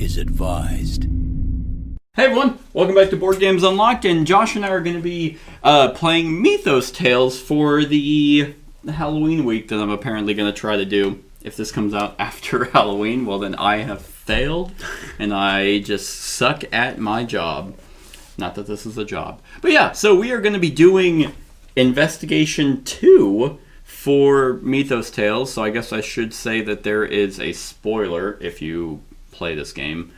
is advised. Hey everyone, welcome back to Board Games Unlocked, and Josh and I are going to be playing Mythos Tales for the Halloween week that I'm apparently going to try to do. If this comes out after Halloween, well then I have failed, and I just suck at my job. Not that this is a job. But yeah, so we are going to be doing Investigation 2 for Mythos Tales, so I guess I should say that there is a spoiler if you play this game.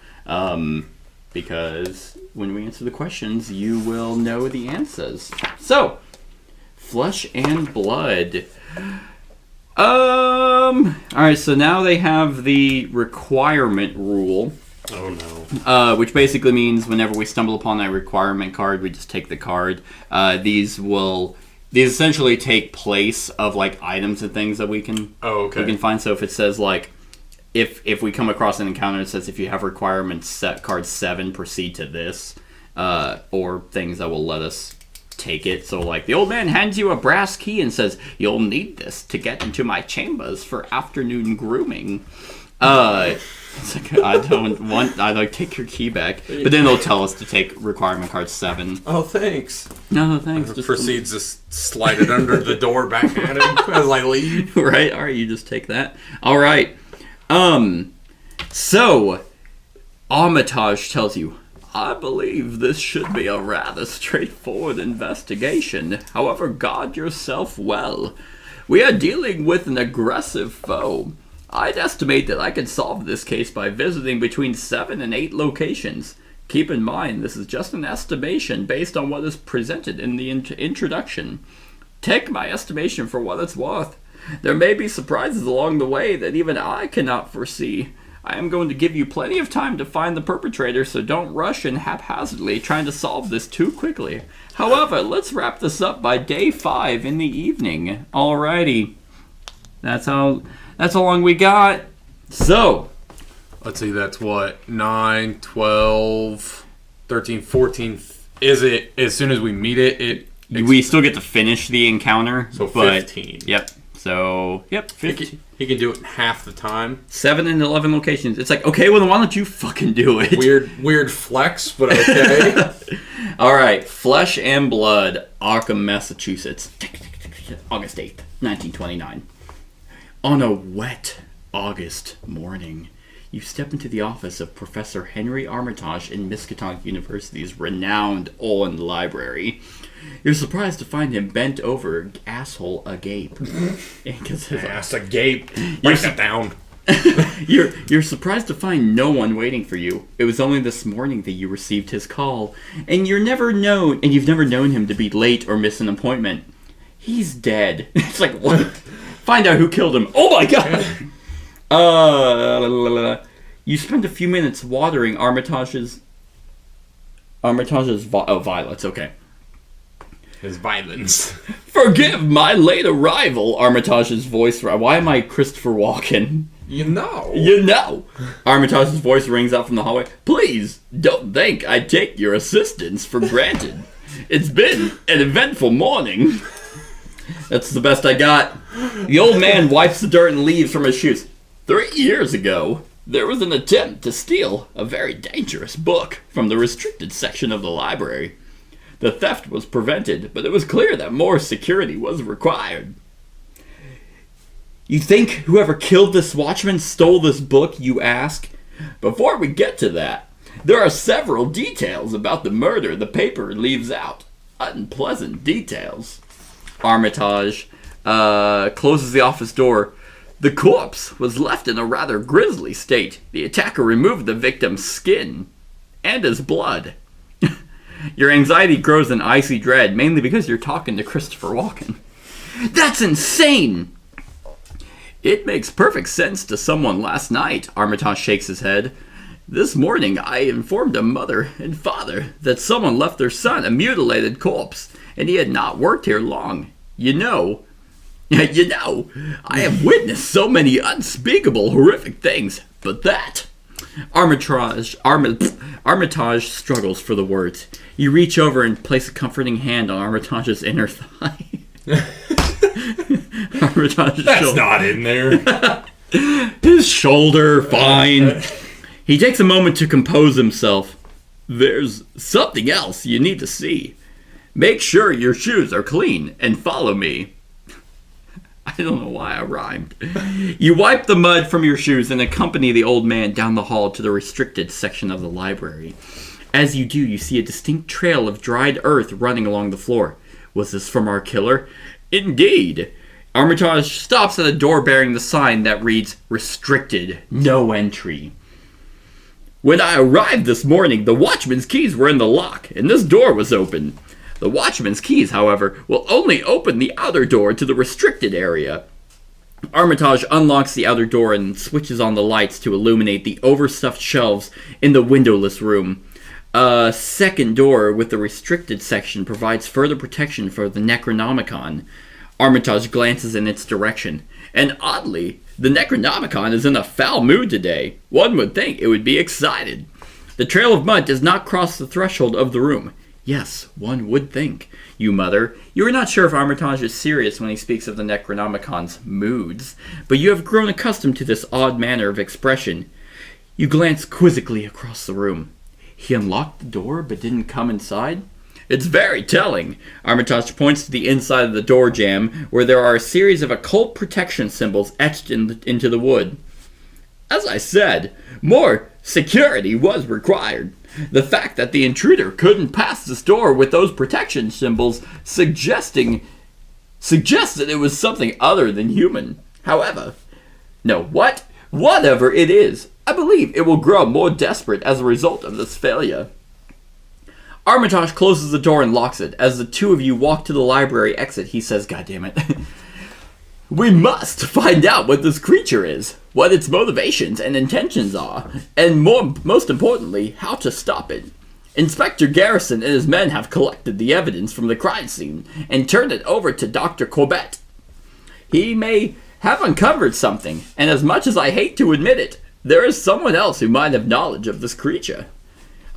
Because when we answer the questions, you will know the answers. So, Flesh and Blood. Alright, so now they have the requirement rule. Oh no. Which basically means whenever we stumble upon a requirement card, we just take the card. These essentially take place of like items and things that we can find. So if it says like if we come across an encounter that says if you have requirements set card 7, proceed to this, or things that will let us take it. So like the old man hands you a brass key and says you'll need this to get into my chambers for afternoon grooming. It's like I like take your key back, but then they'll tell us to take requirement card 7. Oh, thanks. No, thanks. Just proceeds to slide it under the door back at him as I leave. Right. All right. You just take that. All right. So Armitage tells you, I believe this should be a rather straightforward investigation. However, guard yourself well. We are dealing with an aggressive foe. I'd estimate that I could solve this case by visiting between 7 and 8 locations. Keep in mind, this is just an estimation based on what is presented in the introduction. Take my estimation for what it's worth. There may be surprises along the way that even I cannot foresee. I am going to give you plenty of time to find the perpetrator, so don't rush in haphazardly trying to solve this too quickly. However, let's wrap this up by day 5 in the evening. Alrighty. That's how long we got. So, let's see, that's what, 9, 12, 13, 14. Is it, as soon as we meet it we still get to finish the encounter. So 15. Yep. So, 15. He can do it in half the time. 7 and 11 locations. It's like, okay, well then why don't you fucking do it? Weird flex, but okay. Alright, Flesh and Blood, Arkham, Massachusetts. August 8th, 1929. On a wet August morning, you step into the office of Professor Henry Armitage in Miskatonic University's renowned Olin Library. You're surprised to find him bent over, asshole agape. Ass agape. Write that down. You're surprised to find no one waiting for you. It was only this morning that you received his call, and you've never known him to be late or miss an appointment. He's dead. It's like, what? Find out who killed him. Oh my god! You spend a few minutes watering Armitage's violets, okay. His violence. Forgive my late arrival, Armitage's voice. Why am I Christopher Walken? You know. Armitage's voice rings out from the hallway. Please, don't think I take your assistance for granted. It's been an eventful morning. That's the best I got. The old man wipes the dirt and leaves from his shoes. 3 years ago, there was an attempt to steal a very dangerous book from the restricted section of the library. The theft was prevented, but it was clear that more security was required. You think whoever killed this watchman stole this book, you ask? Before we get to that, there are several details about the murder the paper leaves out. Unpleasant details. Armitage closes the office door. The corpse was left in a rather grisly state. The attacker removed the victim's skin and his blood. Your anxiety grows in icy dread, mainly because you're talking to Christopher Walken. That's insane! It makes perfect sense to someone last night, Armitage shakes his head. This morning I informed a mother and father that someone left their son a mutilated corpse, and he had not worked here long. You know, I have witnessed so many unspeakable, horrific things, but that... Armitage struggles for the words. You reach over and place a comforting hand on Armitage's inner thigh. Armitage's That's shoulder. not in there. His shoulder, fine. He takes a moment to compose himself. There's something else you need to see. Make sure your shoes are clean and follow me. I don't know why I rhymed. You wipe the mud from your shoes and accompany the old man down the hall to the restricted section of the library. As you do, you see a distinct trail of dried earth running along the floor. Was this from our killer? Indeed. Armitage stops at a door bearing the sign that reads, Restricted, no entry. When I arrived this morning, the watchman's keys were in the lock, and this door was open. The watchman's keys, however, will only open the outer door to the restricted area. Armitage unlocks the outer door and switches on the lights to illuminate the overstuffed shelves in the windowless room. A second door with the restricted section provides further protection for the Necronomicon. Armitage glances in its direction, and oddly, the Necronomicon is in a foul mood today. One would think it would be excited. The trail of mud does not cross the threshold of the room. Yes, one would think. You mutter. You are not sure if Armitage is serious when he speaks of the Necronomicon's moods, but you have grown accustomed to this odd manner of expression. You glance quizzically across the room. He unlocked the door but didn't come inside? It's very telling. Armitage points to the inside of the door jamb, where there are a series of occult protection symbols etched into the wood. As I said, more security was required. The fact that the intruder couldn't pass this door with those protection symbols suggests that it was something other than human. However, whatever it is, I believe it will grow more desperate as a result of this failure. Armitage closes the door and locks it. As the two of you walk to the library exit, he says, God damn it. We must find out what this creature is, what its motivations and intentions are, and most importantly, how to stop it. Inspector Garrison and his men have collected the evidence from the crime scene and turned it over to Dr. Corbett. He may have uncovered something, and as much as I hate to admit it, there is someone else who might have knowledge of this creature.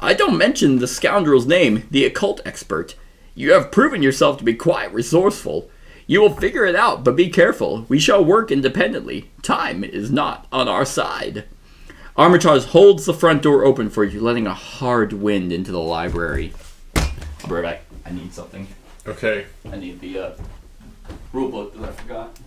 I don't mention the scoundrel's name, the occult expert. You have proven yourself to be quite resourceful. You will figure it out, but be careful. We shall work independently. Time is not on our side. Armitage holds the front door open for you, letting a hard wind into the library. I'll be right back. I need something. Okay. I need the rule book that I forgot.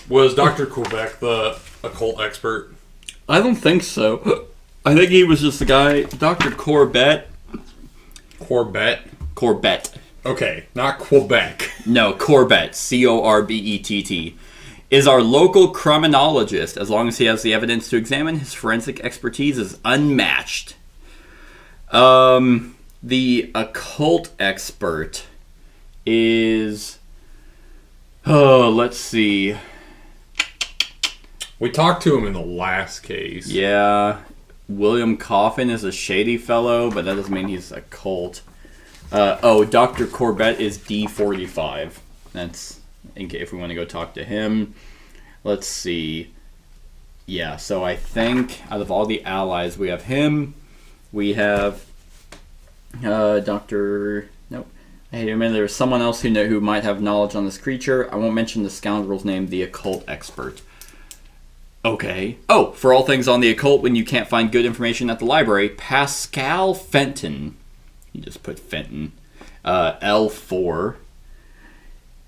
Was Dr. Quebec the occult expert? I don't think so. I think he was just the guy, Dr. Corbett. Corbett. Okay, not Quebec. No, Corbett, Corbett, is our local criminologist. As long as he has the evidence to examine, his forensic expertise is unmatched. The occult expert is... Oh, let's see. We talked to him in the last case. Yeah. William Coffin is a shady fellow, but that doesn't mean he's a cult. Dr. Corbett is D45. That's if we want to go talk to him. Let's see. Yeah, so I think out of all the allies, we have him. We have Dr. Nope. Hey, I mean, there's someone else who might have knowledge on this creature. I won't mention the scoundrel's name, the occult expert. Okay. Oh, for all things on the occult when you can't find good information at the library, Pascal Fenton. You just put Fenton. L4.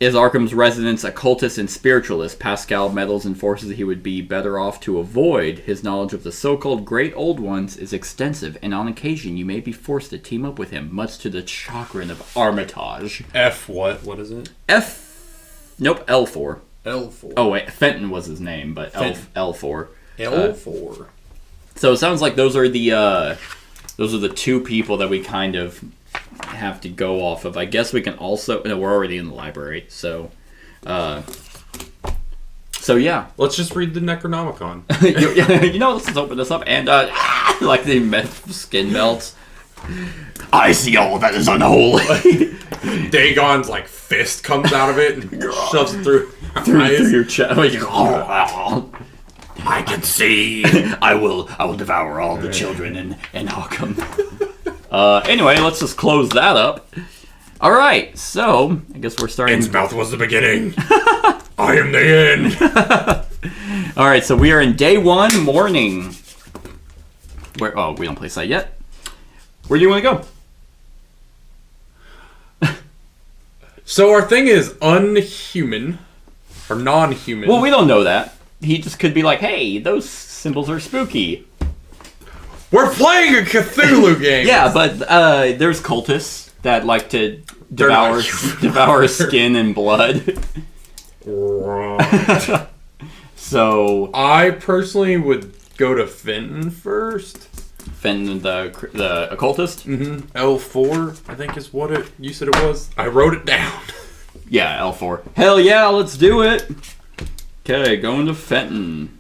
Is Arkham's residence occultist and spiritualist. Pascal meddles in forces he would be better off to avoid. His knowledge of the so-called Great Old Ones is extensive, and on occasion you may be forced to team up with him, much to the chagrin of Armitage. F what? What is it? Nope, L4. L4. Oh wait, Fenton was his name, but L4. L4. So it sounds like those are the two people that we kind of have to go off of. I guess we can also... No, we're already in the library, so yeah. Let's just read the Necronomicon. Let's just open this up and like the skin melts. I see all that is unholy. Dagon's like fist comes out of it and shoves it through your chest. I can see. I will devour all the children in Arkham. Anyway, let's just close that up. All right, so I guess we're starting. Innsmouth was the beginning. I am the end. All right, so we are in day 1 morning. Where? Oh, we don't play site yet. Where do you want to go? So our thing is unhuman or non-human. Well, we don't know that. He just could be like, "Hey, those symbols are spooky." We're playing a Cthulhu game. Yeah, but there's cultists that like to devour skin and blood. Right. So I personally would go to Fenton first. Fenton, the occultist. Mm-hmm. L4, I think is what you said it was. I wrote it down. Yeah, L4. Hell yeah, let's do it. Okay, going to Fenton.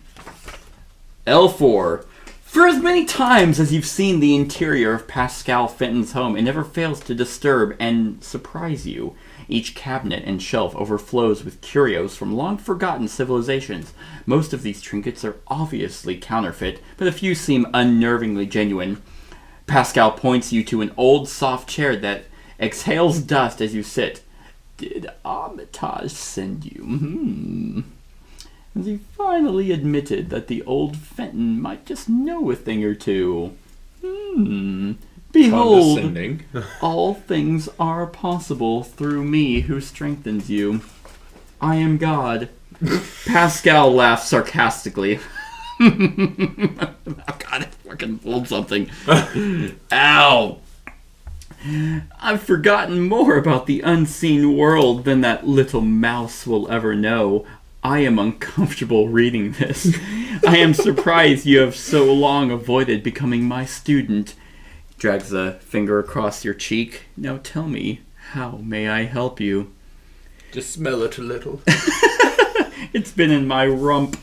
L4. For as many times as you've seen the interior of Pascal Fenton's home, it never fails to disturb and surprise you. Each cabinet and shelf overflows with curios from long-forgotten civilizations. Most of these trinkets are obviously counterfeit, but a few seem unnervingly genuine. Pascal points you to an old soft chair that exhales dust as you sit. Did Armitage send you? As he finally admitted that the old Fenton might just know a thing or two. Behold, all things are possible through me who strengthens you. I am God. Pascal laughed sarcastically. Oh God, I fucking pulled something. Ow. I've forgotten more about the unseen world than that little mouse will ever know. I am uncomfortable reading this. I am surprised you have so long avoided becoming my student. Drags a finger across your cheek. Now tell me, how may I help you? Just smell it a little. It's been in my rump.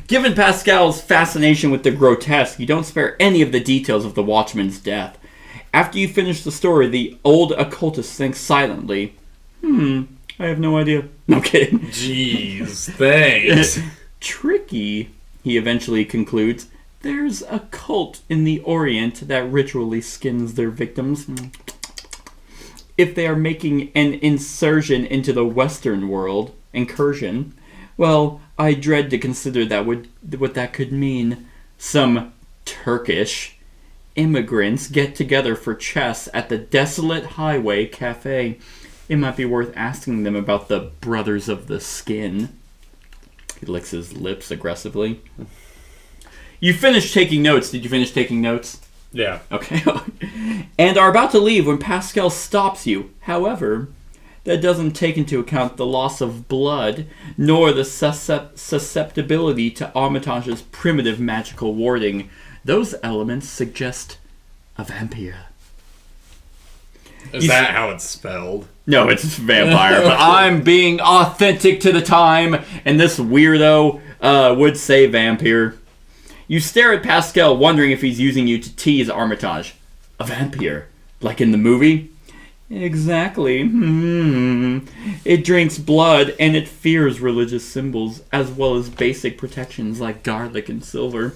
Given Pascal's fascination with the grotesque, you don't spare any of the details of the Watchman's death. After you finish the story, the old occultist thinks silently. I have no idea. No kidding. Jeez, thanks. Tricky, he eventually concludes. There's a cult in the Orient that ritually skins their victims. If they are making an incursion into the Western world, well, I dread to consider what that could mean. Some Turkish immigrants get together for chess at the desolate highway cafe. It might be worth asking them about the Brothers of the Skin. He licks his lips aggressively. You finished taking notes. Did you finish taking notes? Yeah. Okay. And are about to leave when Pascal stops you. However, that doesn't take into account the loss of blood, nor the susceptibility to Armitage's primitive magical warding. Those elements suggest a vampire. Is that how it's spelled? No, it's vampire, but I'm being authentic to the time, and this weirdo would say vampire. You stare at Pascal, wondering if he's using you to tease Armitage. A vampire? Like in the movie? Exactly. It drinks blood, and it fears religious symbols, as well as basic protections like garlic and silver.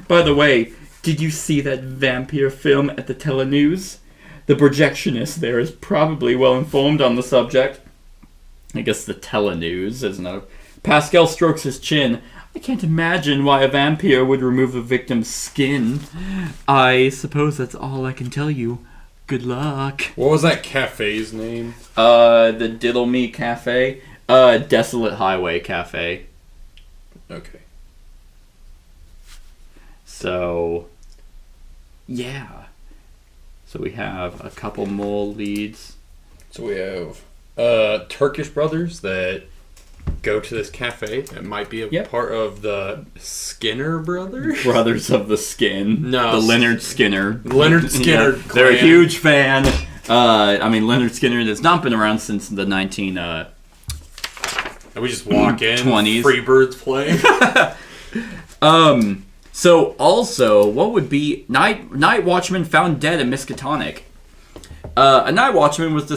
By the way, did you see that vampire film at the telenews? The projectionist there is probably well informed on the subject. I guess the telenews isn't a... Pascal strokes his chin. I can't imagine why a vampire would remove a victim's skin. I suppose that's all I can tell you. Good luck. What was that cafe's name? The Diddle Me Cafe. Desolate Highway Cafe. Okay. So, yeah. So we have a couple more leads. So we have Turkish brothers that go to this cafe. It might be a part of the Skinner brothers. Brothers of the Skin. No. The Leonard Skinner. Leonard Skinner. Yeah, they're a huge fan. Leonard Skinner has not been around since the And we just walk in. 20s. Free birds play. So also, what would be night watchman found dead in Miskatonic? A night watchman was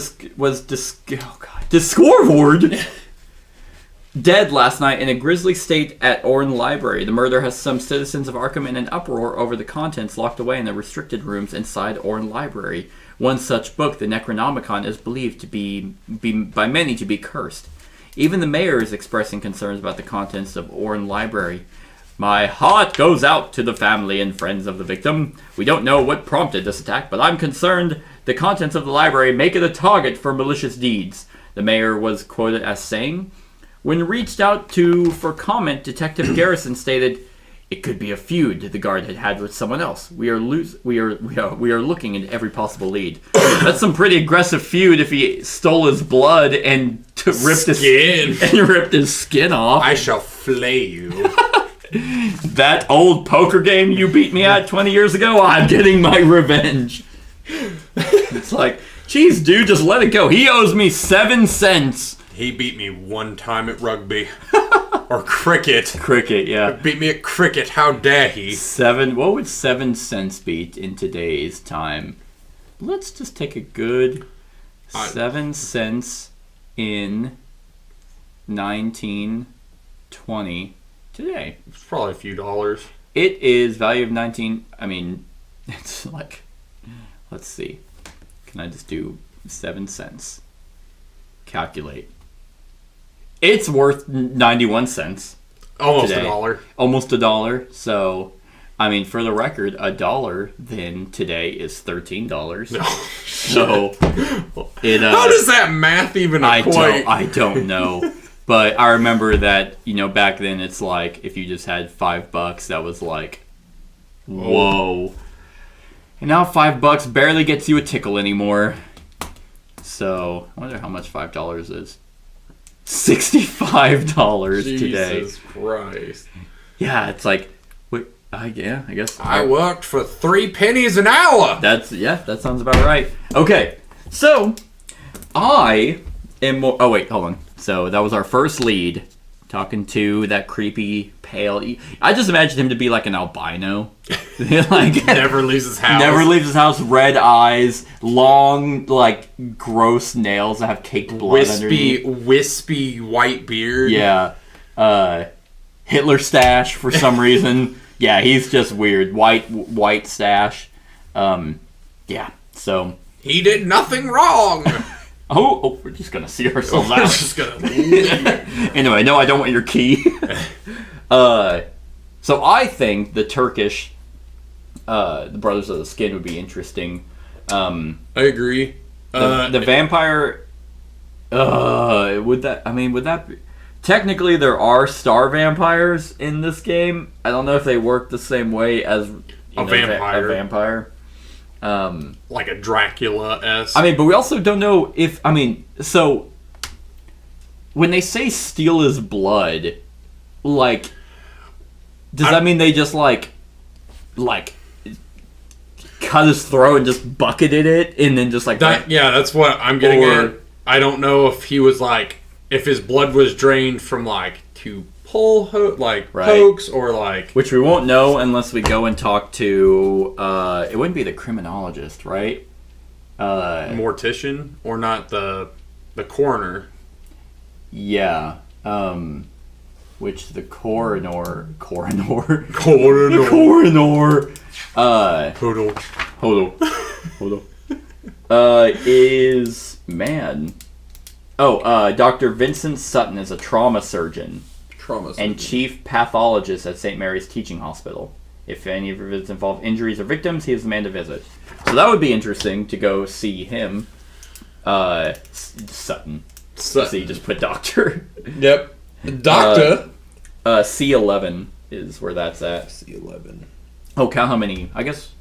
discovered dead last night in a grisly state at Orne Library. The murder has some citizens of Arkham in an uproar over the contents locked away in the restricted rooms inside Orne Library. One such book, the Necronomicon, is believed to be by many to be cursed. Even the mayor is expressing concerns about the contents of Orne Library. My heart goes out to the family and friends of the victim. We don't know what prompted this attack, but I'm concerned the contents of the library make it a target for malicious deeds. The mayor was quoted as saying, when reached out to for comment, Detective Garrison stated, "It could be a feud the guard had with someone else. We are looking into every possible lead." That's some pretty aggressive feud if he stole his blood and ripped his skin off. I shall flay you. That old poker game you beat me at 20 years ago, I'm getting my revenge. It's like, geez, dude, just let it go. He owes me 7 cents. He beat me one time at rugby. Or cricket. Cricket, yeah. Beat me at cricket, how dare he? What would 7 cents be in today's time? Let's just take a good 7 cents in 1920 today. It's probably a few dollars. It is value of 19. I mean, it's like, let's see. Can I just do 7 cents? Calculate. It's worth 91 cents. Almost today. $1. Almost $1. So, I mean, for the record, $1 then today is $13. No. So, how does that math even equate? I don't know. But I remember that, back then it's like, if you just had $5, that was like, whoa. And now $5 barely gets you a tickle anymore. So, I wonder how much $5 is. $65 today. Jesus Christ. Yeah, it's like, I guess. I worked for 3 pennies an hour. That sounds about right. Okay, so, I am more, oh wait, hold on. So that was our first lead, talking to that creepy, pale... I just imagined him to be like an albino. Like never leaves his house. Never leaves his house, red eyes, long, like, gross nails that have caked blood underneath. Wispy white beard. Yeah. Hitler stash for some reason. Yeah, he's just weird. White stash. Yeah, so... He did nothing wrong! Oh, we're just gonna see ourselves out. We're just gonna leave. Anyway, no, I don't want your key. So I think the Turkish, the Brothers of the Skin would be interesting. I agree. The vampire, would that be... Technically, there are star vampires in this game. I don't know if they work the same way as a vampire. Like a Dracula-esque. I mean, but we also don't know if... so... When they say steal his blood, like... Does that mean they just, like... cut his throat and just bucketed it, and then just, like... Yeah, that's what I'm getting at. I don't know if he was, like... If his blood was drained from, like, to pull, pokes, or, like... Which we won't know unless we go and talk to... it wouldn't be the criminologist, right? Mortician? Or not the coroner? Yeah. Which the coroner... Coroner. Hold on. Is... Man... Dr. Vincent Sutton is a trauma surgeon. And chief pathologist at St. Mary's Teaching Hospital. If any of your visits involve injuries or victims, he is the man to visit. So that would be interesting to go see him. Sutton. So you just put doctor. Yep. Doctor. C11 is where that's at. C11. Oh, count how many. I guess...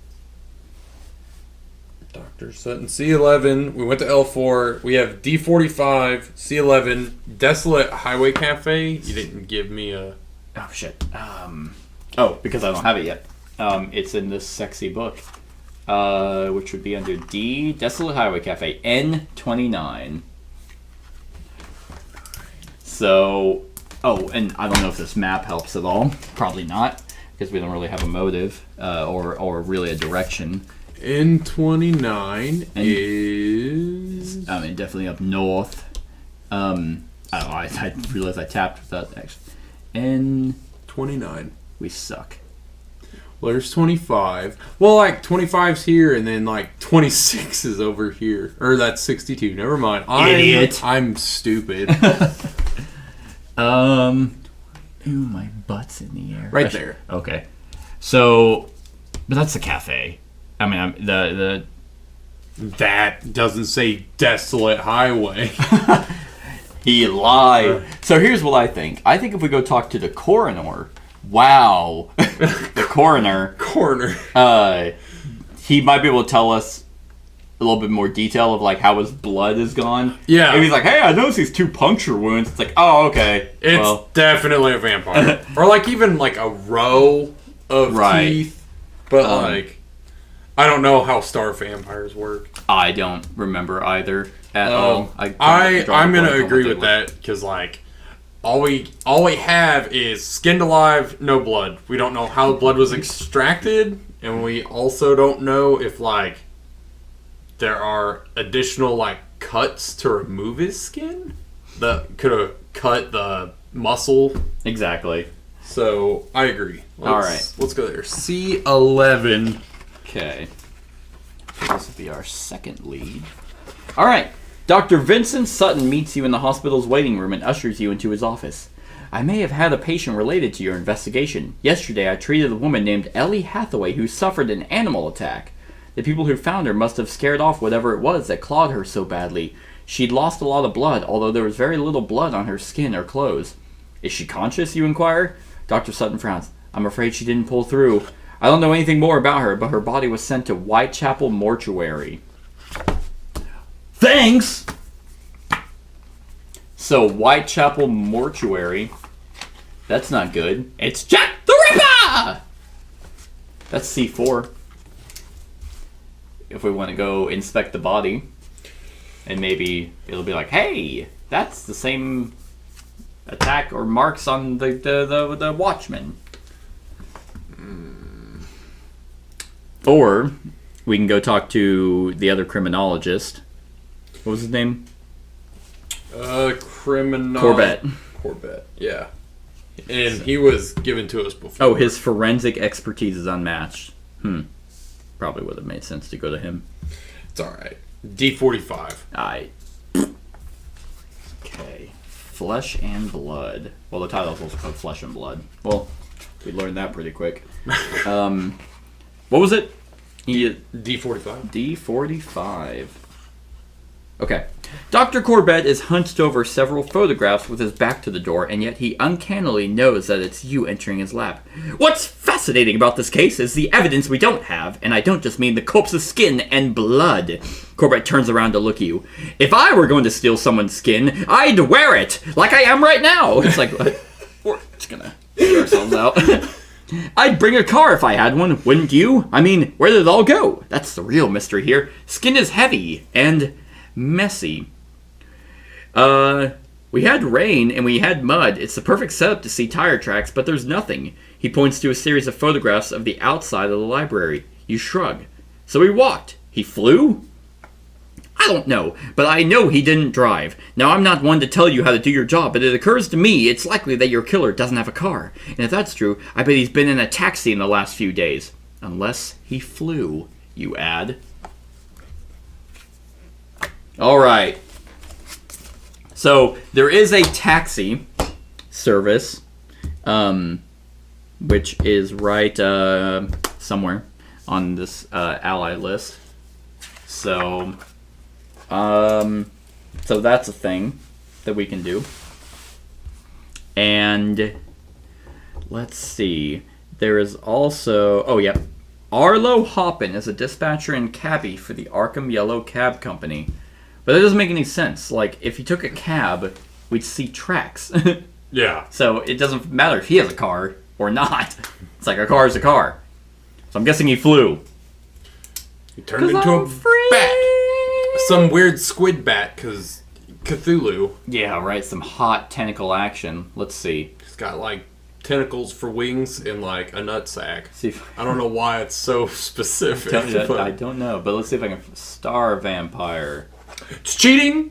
Dr. Sutton. C11. We went to L4. We have D45, C11, Desolate Highway Cafe. You didn't give me a... Oh, shit. Because I don't have it yet. It's in this sexy book. Which would be under D, Desolate Highway Cafe, N29. So... Oh, and I don't know if this map helps at all. Probably not. because we don't really have a motive or really a direction. N29 is... I mean, definitely up north. I don't know, I realized I tapped without actually. N29. We suck. Well, there's 25. Well, like, 25's here, and then, like, 26 is over here. Or that's 62. Never mind. Idiot. I'm stupid. Ooh, my butt's in the air. Right there. Okay. So, but that's the cafe. I mean, the That doesn't say desolate highway. He lied. So here's what I think. I think if we go talk to the coroner, wow, the coroner, he might be able to tell us a little bit more detail of like how his blood is gone. Yeah. Maybe he's like, hey, I noticed these 2 puncture wounds. It's like, oh, okay. It's definitely a vampire. Or like even like a row of teeth. But like, I don't know how star vampires work. I don't remember either at all. I'm gonna agree with that because like all we have is skinned alive, no blood. We don't know how blood was extracted, and we also don't know if like there are additional like cuts to remove his skin that could have cut the muscle. Exactly. So I agree. All right, let's go there. C11. Okay. This will be our second lead. All right. Dr. Vincent Sutton meets you in the hospital's waiting room and ushers you into his office. I may have had a patient related to your investigation. Yesterday, I treated a woman named Ellie Hathaway who suffered an animal attack. The people who found her must have scared off whatever it was that clawed her so badly. She'd lost a lot of blood, although there was very little blood on her skin or clothes. Is she conscious, you inquire? Dr. Sutton frowns. I'm afraid she didn't pull through. I don't know anything more about her, but her body was sent to Whitechapel Mortuary. Thanks! So, Whitechapel Mortuary. That's not good. It's Jack the Ripper! That's C4. If we want to go inspect the body. And maybe it'll be like, hey, that's the same attack or marks on the Watchman. Or we can go talk to the other criminologist. What was his name? Corbett. Corbett, yeah. And he was given to us before. Oh, his forensic expertise is unmatched. Probably would have made sense to go to him. It's alright. D45. Okay. Flesh and Blood. Well, the title's also called Flesh and Blood. Well, we learned that pretty quick. What was it? D45. D45. Okay. Dr. Corbett is hunched over several photographs with his back to the door, and yet he uncannily knows that it's you entering his lap. What's fascinating about this case is the evidence we don't have, and I don't just mean the corpse's skin and blood. Corbett turns around to look at you. If I were going to steal someone's skin, I'd wear it, like I am right now. It's like, we're just gonna get ourselves out. I'd bring a car if I had one, wouldn't you? I mean, where did it all go? That's the real mystery here. Skin is heavy and messy. We had rain and we had mud. It's the perfect setup to see tire tracks, but there's nothing. He points to a series of photographs of the outside of the library. You shrug. So he walked. He flew? I don't know, but I know he didn't drive. Now, I'm not one to tell you how to do your job, but it occurs to me it's likely that your killer doesn't have a car. And if that's true, I bet he's been in a taxi in the last few days. Unless he flew, you add. Alright. So, there is a taxi service, which is right somewhere on this ally list. So that's a thing that we can do. And let's see. There is also... Oh, yeah. Arlo Hoppin is a dispatcher and cabbie for the Arkham Yellow Cab Company. But that doesn't make any sense. Like, if you took a cab, we'd see tracks. Yeah. So it doesn't matter if he has a car or not. It's like a car is a car. So I'm guessing he flew. He turned into a bat. Some weird squid bat, because Cthulhu. Yeah, right. Some hot tentacle action. Let's see. He's got, like, tentacles for wings and like a nutsack. See, I don't know why it's so specific. I don't know, but let's see if I can star vampire. It's cheating.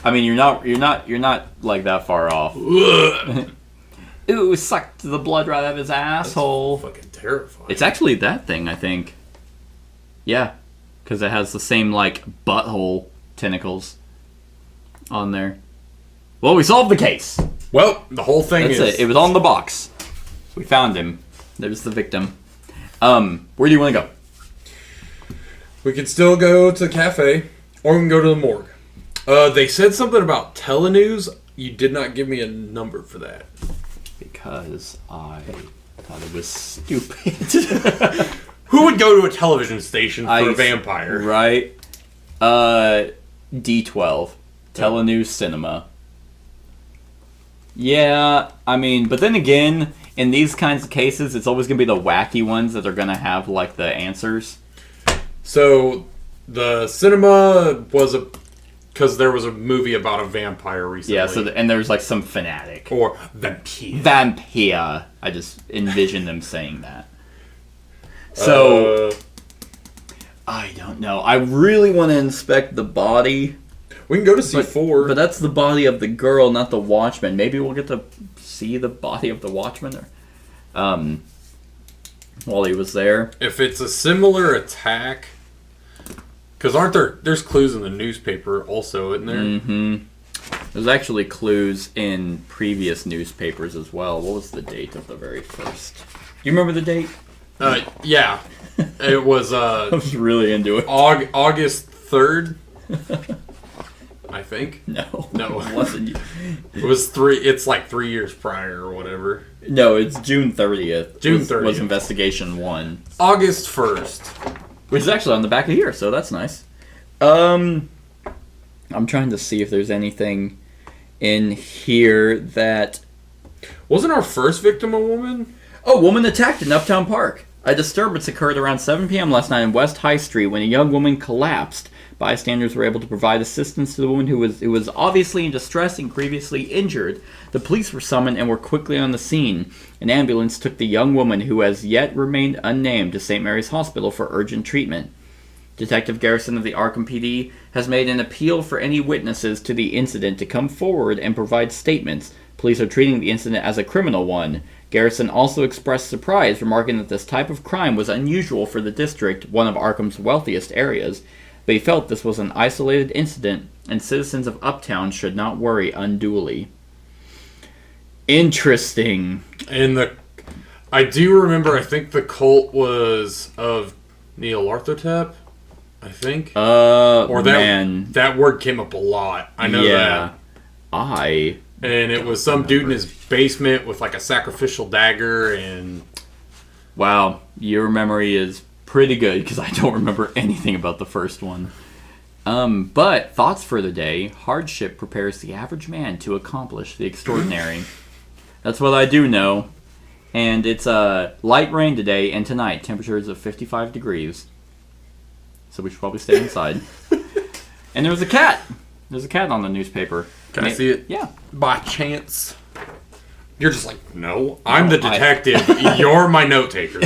I mean, you're not like that far off. Ooh, sucked the blood right out of his asshole. That's fucking terrifying. It's actually that thing, I think. Yeah, because it has the same like butthole tentacles on there. Well, we solved the case. Well, the whole thing That's is... it. It was on the box. We found him. There's the victim. Where do you want to go? We could still go to the cafe, or we can go to the morgue. They said something about telenews. You did not give me a number for that. Because I thought it was stupid. Who would go to a television station for a vampire? Right. D12. Telenews Cinema. Yeah, I mean, but then again, in these kinds of cases, it's always going to be the wacky ones that are going to have, like, the answers. So, the cinema was because there was a movie about a vampire recently. Yeah, and there's, like, some fanatic. Or vampire. Vampire. I just envision them saying that. So, I don't know. I really want to inspect the body. We can go to C4. But that's the body of the girl, not the Watchman. Maybe we'll get to see the body of the Watchman while he was there. If it's a similar attack... Because there's clues in the newspaper also, isn't there? Mm-hmm. There's actually clues in previous newspapers as well. What was the date of the very first? Do you remember the date? Yeah. It was... I was really into it. August 3rd. I think. No, it wasn't. It was it's like 3 years prior or whatever. No, it's June 30th. June 30th was investigation 1. August 1st, which is actually on the back of here, so that's nice. I'm trying to see if there's anything in here that wasn't our first victim a woman? Oh, woman attacked in Uptown Park. A disturbance occurred around 7 p.m. last night in West High Street when a young woman collapsed. Bystanders were able to provide assistance to the woman who was obviously in distress and grievously injured. The police were summoned and were quickly on the scene. An ambulance took the young woman, who has yet remained unnamed, to St. Mary's Hospital for urgent treatment. Detective Garrison of the Arkham PD has made an appeal for any witnesses to the incident to come forward and provide statements. Police are treating the incident as a criminal one. Garrison also expressed surprise, remarking that this type of crime was unusual for the district, one of Arkham's wealthiest areas. But he felt this was an isolated incident, and citizens of Uptown should not worry unduly. Interesting. I do remember, I think the cult was of Neil Arthotep, I think. That word came up a lot. I know that. And it was some dude in his basement with like a sacrificial dagger and... Wow, your memory is pretty good, because I don't remember anything about the first one. But, thoughts for the day. Hardship prepares the average man to accomplish the extraordinary. That's what I do know. And it's light rain today and tonight. Temperatures of 55 degrees. So we should probably stay inside. And there's a cat. There's a cat on the newspaper. Can I see it? Yeah. By chance. You're just like, no, I'm the detective. You're my note taker.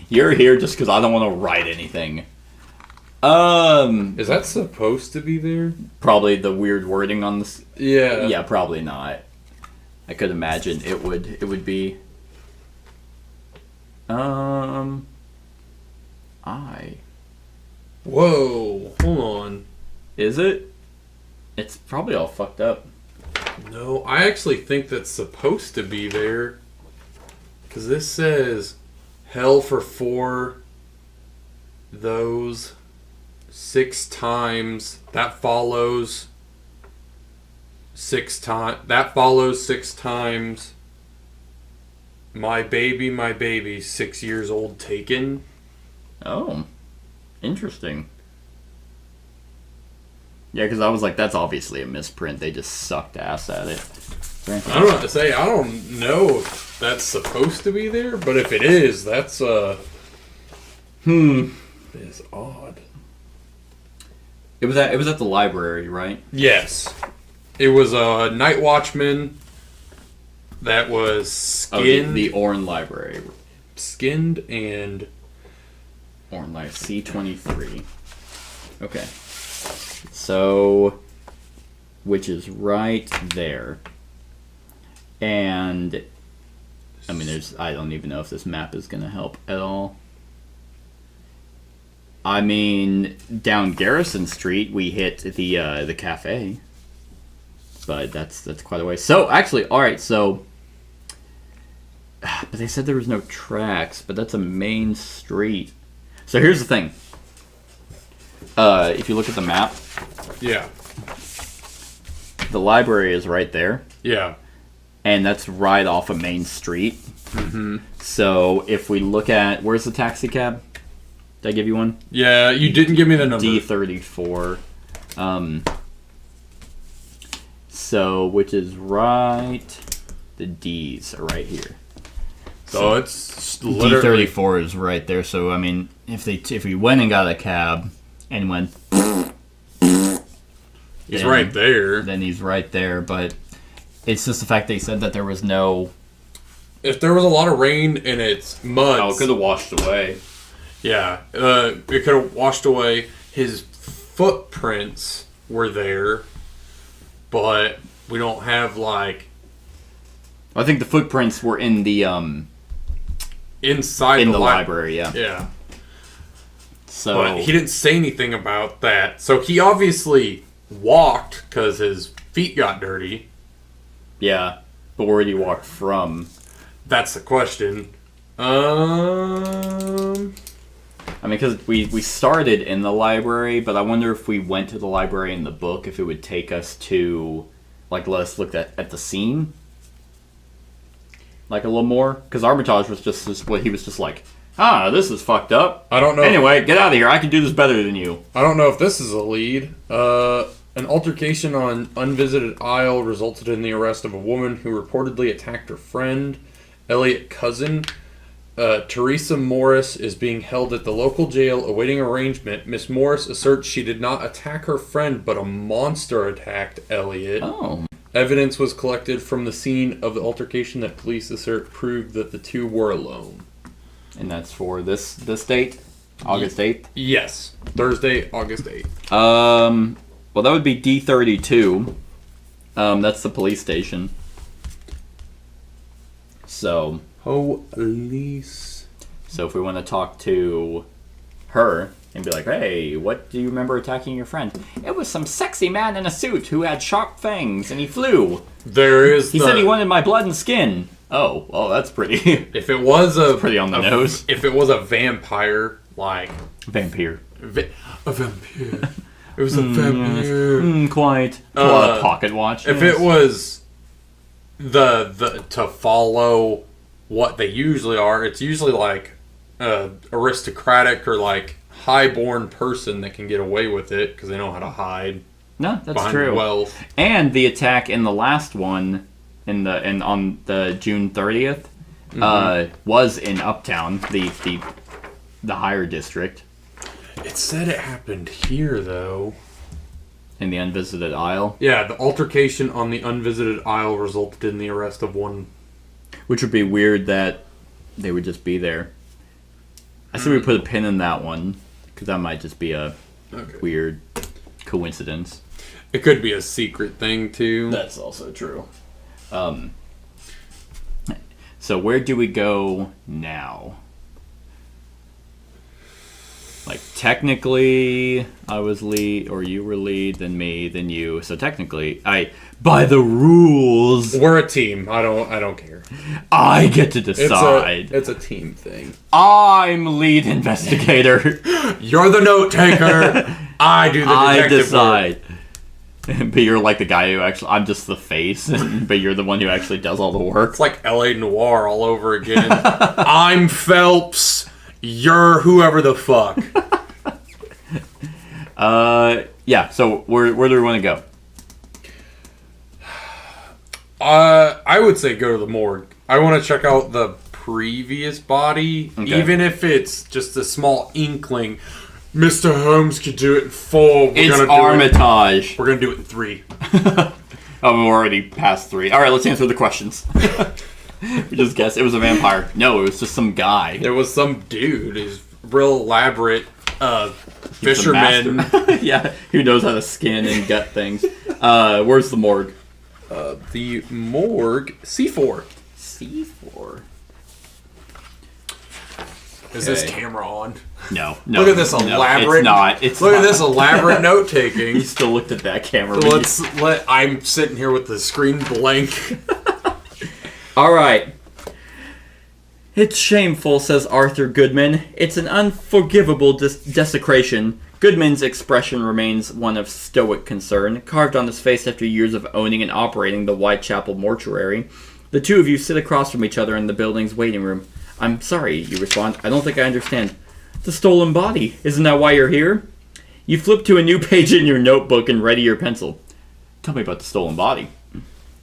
You're here just because I don't want to write anything. Is that supposed to be there? Probably the weird wording on this. Yeah. Yeah, probably not. I could imagine it would be. Whoa, hold on. Is it? It's probably all fucked up. No, I actually think that's supposed to be there. Because this says, hell for 4 those 6 times. That follows 6 times. That follows 6 times. My baby, 6 years old, taken. Oh, interesting. Yeah, because I was like, that's obviously a misprint. They just sucked ass at it. I don't know what to say. I don't know if that's supposed to be there, but if it is, that's it's odd. It was at the library, right? Yes. It was a night watchman that was skinned. The Orn Library. Skinned and... Orn Library, C23. Okay. So, which is right there. And, I mean, I don't even know if this map is going to help at all. I mean, down Garrison Street, we hit the cafe. But that's quite a way. So, actually, alright, so... But they said there was no tracks, but that's a main street. So here's the thing. If you look at the map... Yeah. The library is right there. Yeah. And that's right off a main street. Mm-hmm. So if we look at... Where's the taxi cab? Did I give you one? Yeah, you didn't give me the number. D34. So, which is right... The D's are right here. So it's literally... D34 is right there. So, I mean, if we went and got a cab and went... He's right there. Then he's right there, but it's just the fact they said that there was no... If there was a lot of rain and it's mud... Oh, it could have washed away. Yeah, it could have washed away. His footprints were there, but we don't have, like... I think the footprints were in the... Inside the library, yeah. Yeah. So... But he didn't say anything about that. So he obviously walked because his feet got dirty. Yeah, but where did he walk from? That's the question. I mean, because we started in the library, but I wonder if we went to the library in the book, if it would take us to, like, let us look at the scene. Like, a little more. Because Armitage was just what he was just like, this is fucked up. I don't know. Anyway, get out of here. I can do this better than you. I don't know if this is a lead. An altercation on Unvisited Isle resulted in the arrest of a woman who reportedly attacked her friend, Elliot Cousin. Teresa Morris is being held at the local jail awaiting arraignment. Miss Morris asserts she did not attack her friend, but a monster attacked Elliot. Oh. Evidence was collected from the scene of the altercation that police assert proved that the two were alone. And that's for this date? August 8th? Yes. Thursday, August 8th. Well, that would be D32. That's the police station. So... Police. So if we want to talk to her and be like, hey, what do you remember attacking your friend? It was some sexy man in a suit who had sharp fangs and he flew. He said he wanted my blood and skin. Oh, well, that's pretty. If it was pretty on the nose. If it was a vampire, like vampire. A vampire. It was a vampire. Yes. Quite. A pocket watch. If it was the to follow what they usually are, it's usually like aristocratic or like highborn person that can get away with it because they know how to hide. No, that's true. Wealth. And the attack in the last one, on the June 30th, was in Uptown, the higher district. It said it happened here though. In the Unvisited Isle. Yeah, the altercation on the Unvisited Isle resulted in the arrest of one. Which would be weird that they would just be there. I say we put a pin in that one, because that might just be a weird coincidence. It could be a secret thing, too. That's also true. So where do we go now? Like, technically, I was lead, or you were lead, then me, then you. So technically, by the rules, we're a team. I don't care. I get to decide. It's a team thing. I'm lead investigator. You're the note taker. I do the detective I decide. Work. But you're like the guy who actually... I'm just the face, but you're the one who actually does all the work. It's like L.A. Noire all over again. I'm Phelps. You're whoever the fuck. Yeah, so where do we want to go? I would say go to the morgue. I want to check out the previous body, even if it's just a small inkling. Mr. Holmes could do it in 4. It's Armitage. We're going to do it in 3. Oh, we're already past 3. All right, let's answer the questions. We just guessed it was a vampire. No, it was just some guy. There was some dude who's real elaborate fisherman. Yeah, who knows how to skin and gut things. Where's the morgue? The morgue, C4. C4. Is this camera on? No. Look at this elaborate. It's not. Look at this elaborate note taking. You still looked at that camera. I'm sitting here with the screen blank. All right. It's shameful, says Arthur Goodman. It's an unforgivable desecration. Goodman's expression remains one of stoic concern, carved on his face after years of owning and operating the Whitechapel mortuary. The two of you sit across from each other in the building's waiting room. I'm sorry, you respond. I don't think I understand. The stolen body. Isn't that why you're here? You flip to a new page in your notebook and ready your pencil. Tell me about the stolen body.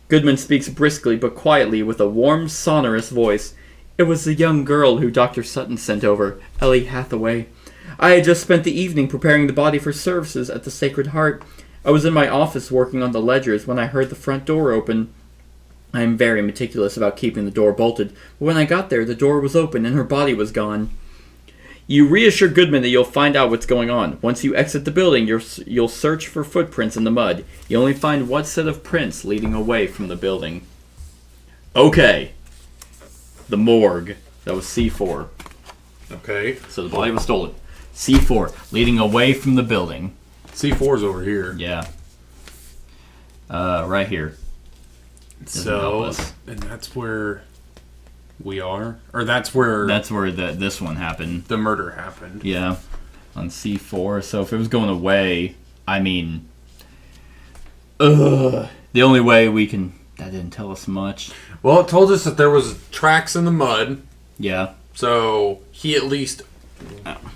Goodman speaks briskly but quietly with a warm, sonorous voice. It was the young girl who Dr. Sutton sent over, Ellie Hathaway. I had just spent the evening preparing the body for services at the Sacred Heart. I was in my office working on the ledgers when I heard the front door open. I am very meticulous about keeping the door bolted, but when I got there, the door was open and her body was gone. You reassure Goodman that you'll find out what's going on. Once you exit the building, you'll search for footprints in the mud. You only find one set of prints leading away from the building. Okay. The morgue. That was C4. Okay. So the body was stolen. C4, leading away from the building. C4's over here. Yeah. Right here. So, and that's where we are? Or that's where this one happened. The murder happened. Yeah. On C4. So if it was going away, I mean... the only way we can... That didn't tell us much. Well, it told us that there was tracks in the mud. Yeah. So he at least...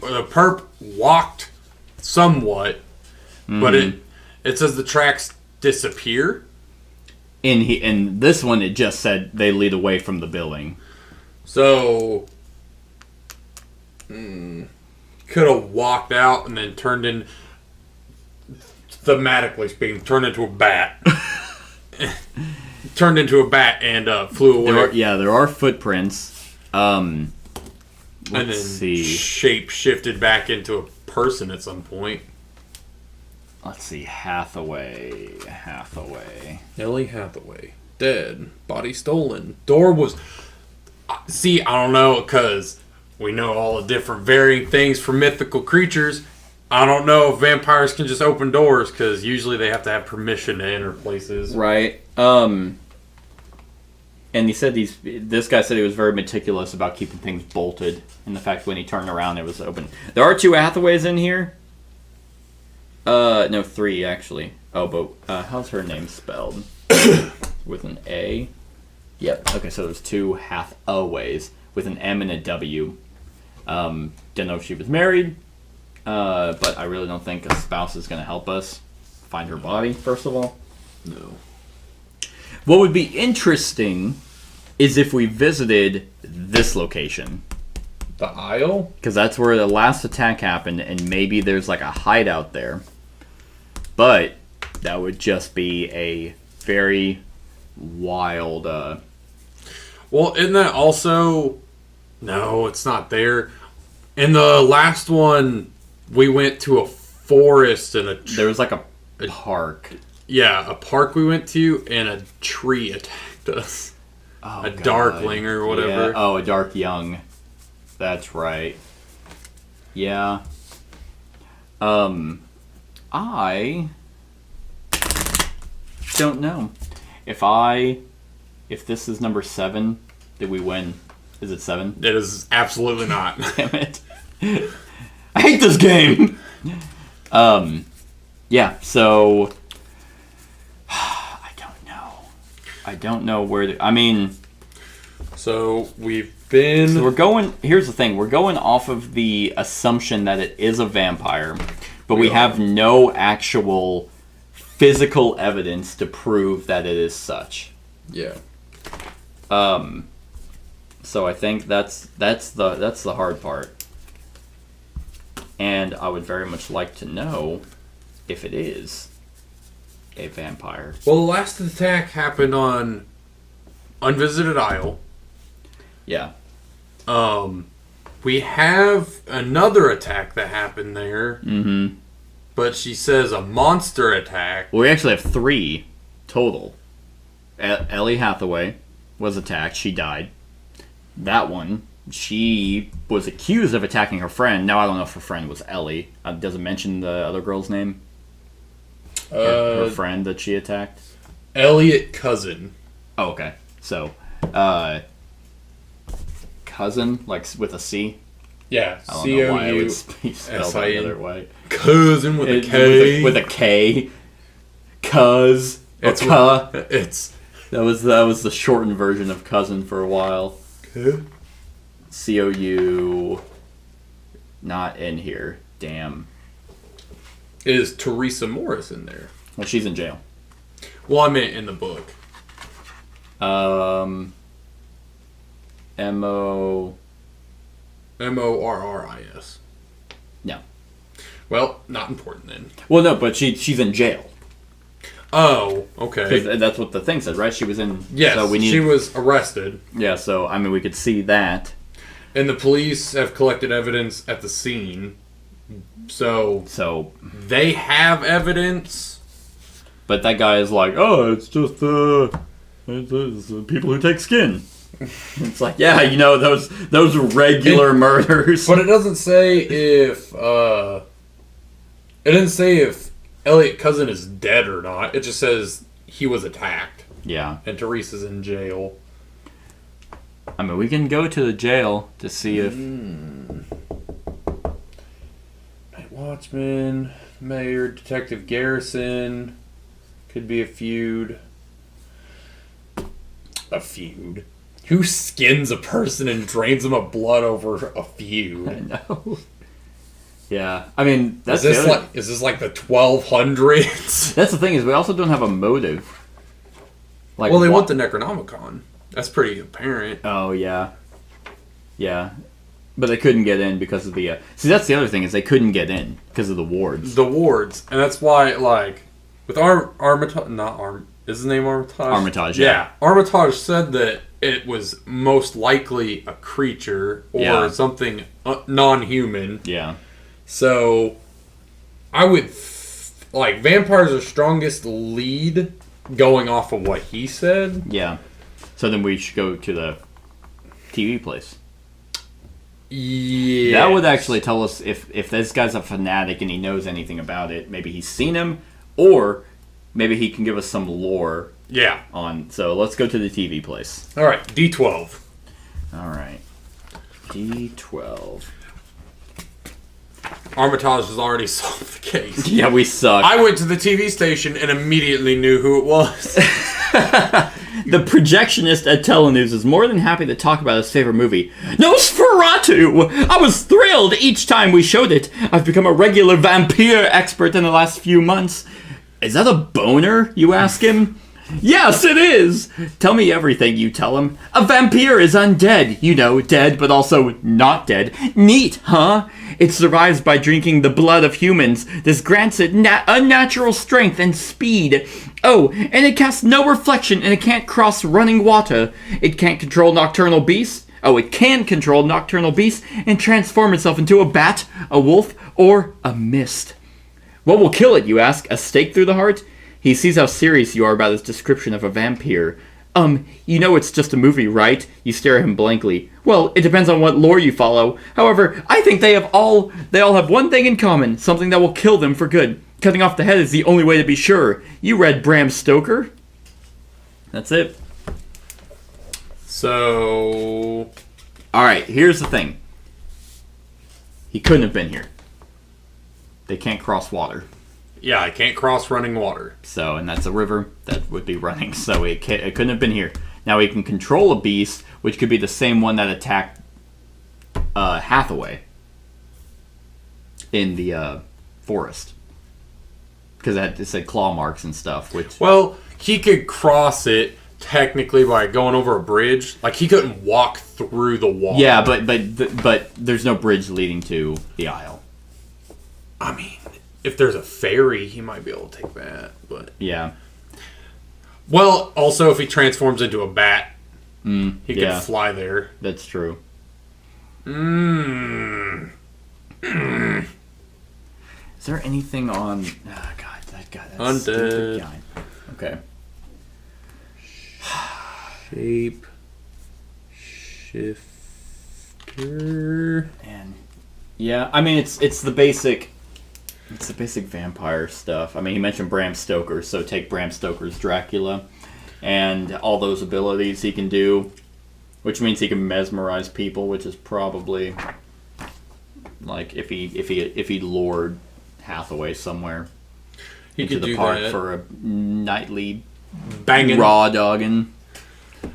The perp walked somewhat. Mm-hmm. But it says the tracks disappear. In this one, it just said they lead away from the building. So, could have walked out and then turned in, thematically speaking, turned into a bat. Turned into a bat and flew away. There are footprints. And then shape shifted back into a person at some point. Let's see, Hathaway. Ellie Hathaway. Dead. Body stolen. Door was... See, I don't know, because we know all the different varying things for mythical creatures. I don't know if vampires can just open doors, because usually they have to have permission to enter places. Right. And he said this guy said he was very meticulous about keeping things bolted, and the fact when he turned around it was open. There are 2 Hathaways in here. No, 3 actually. Oh, but how's her name spelled? With an A? Yep. Okay, so there's 2 Hathaways with an M and a W. Don't know if she was married, but I really don't think a spouse is going to help us find her body, first of all. No. What would be interesting is if we visited this location. The Isle? Because that's where the last attack happened, and maybe there's like a hideout there. But that would just be a very wild... Well, isn't that also... No, it's not there. In the last one, we went to a forest and there was like a park. Yeah, a park we went to, and a tree attacked us. Oh, a darkling or whatever. Yeah. Oh, a dark young. That's right. Yeah. I don't know. If this is number 7, did we win? Is it 7? It is absolutely not. Damn it. I hate this game! Yeah, so... I don't know where to... I mean... So, we've been... So we're going... Here's the thing. We're going off of the assumption that it is a vampire, but we have no actual physical evidence to prove that it is such. Yeah. So I think that's the hard part. And I would very much like to know if it is. a vampire. Well, the last attack happened on Unvisited Isle. Yeah. We have another attack that happened there. Mm-hmm. But she says a monster attack. Well, we actually have 3 total. Ellie Hathaway was attacked. She died. That one, she was accused of attacking her friend. Now, I don't know if her friend was Ellie. Does it mention the other girl's name? Her friend that she attacked? Elliot Cousin. Oh, okay. So, cousin, like with a C? Yeah, I don't know why it would be spelled the other way. Cousin with a K. With a K. Cuz. It's That was the shortened version of cousin for a while. COU. Not in here. Damn. Is Teresa Morris in there? Well, she's in jail. Well, I meant in the book. Morris. No. Well, not important then. Well, no, but she's in jail. Oh, okay. Because that's what the thing said, right? She was in... Yes, so she was arrested. Yeah, so, I mean, we could see that. And the police have collected evidence at the scene. So they have evidence. But that guy is like, oh, it's just it's people who take skin. It's like, yeah, you know, those are regular murders. But it doesn't say if Elliot Cousin is dead or not. It just says he was attacked. Yeah. And Teresa's in jail. I mean, we can go to the jail to see if... Night Watchman, Mayor, Detective Garrison. Could be a feud. A feud? Who skins a person and drains them of blood over a feud? I know. Yeah, I mean, is this like the 1200s? That's the thing, is we also don't have a motive. Like, well, they want the Necronomicon. That's pretty apparent. Oh, yeah. Yeah. But they couldn't get in because of the... See, that's the other thing, is they couldn't get in because of the wards. The wards. And that's why, like, with Armitage... Is his name Armitage? Armitage, yeah. Armitage said that it was most likely a creature or something non-human. Yeah. So, I would... like, vampires are strongest lead going off of what he said. Yeah. So then we should go to the TV place. Yeah. That would actually tell us if this guy's a fanatic and he knows anything about it. Maybe he's seen him, or maybe he can give us some lore. Yeah. So let's go to the TV place. All right, D12. All right. D12. Armitage has already solved the case. Yeah, we suck. I went to the TV station and immediately knew who it was. The projectionist at Telenews is more than happy to talk about his favorite movie, Nosferatu! I was thrilled each time we showed it. I've become a regular vampire expert in the last few months. Is that a boner, you ask him? Yes, it is! Tell me everything, you tell him. A vampire is undead. You know, dead, but also not dead. Neat, huh? It survives by drinking the blood of humans. This grants it unnatural strength and speed. Oh, and it casts no reflection, and it can't cross running water. It can't control nocturnal beasts. Oh, it can control nocturnal beasts and transform itself into a bat, a wolf, or a mist. What will kill it, you ask? A stake through the heart? He sees how serious you are about his description of a vampire. You know it's just a movie, right? You stare at him blankly. Well, it depends on what lore you follow. However, I think they all have one thing in common, something that will kill them for good. Cutting off the head is the only way to be sure. You read Bram Stoker? That's it. So... Alright, here's the thing. He couldn't have been here. They can't cross water. Yeah, I can't cross running water. So, and that's a river that would be running, so it couldn't have been here. Now, he can control a beast, which could be the same one that attacked Hathaway in the forest. Because it said claw marks and stuff, which... Well, he could cross it technically by going over a bridge. Like, he couldn't walk through the wall. Yeah, but there's no bridge leading to the Isle. I mean, if there's a ferry, he might be able to take that. But yeah. Well, also if he transforms into a bat, he can fly there. That's true. Is there anything on... Oh, God, that guy. That Undead. stupid guy. Okay. Shape. Shifter. And yeah, I mean, it's the basic... It's the basic vampire stuff. I mean, he mentioned Bram Stoker, so take Bram Stoker's Dracula. And all those abilities he can do, which means he can mesmerize people, which is probably like if he lured Hathaway somewhere into the park for a nightly banging raw dogging,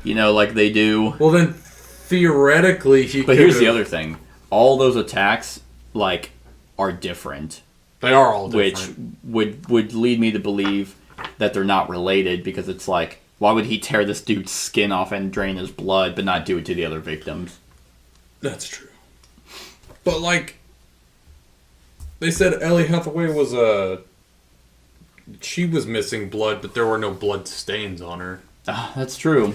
like they do. Well, then theoretically he. But here's the other thing: all those attacks are different. They are all different, which would lead me to believe that they're not related, because it's like, why would he tear this dude's skin off and drain his blood, but not do it to the other victims? That's true. But they said Ellie Hathaway was she was missing blood, but there were no blood stains on her. That's true.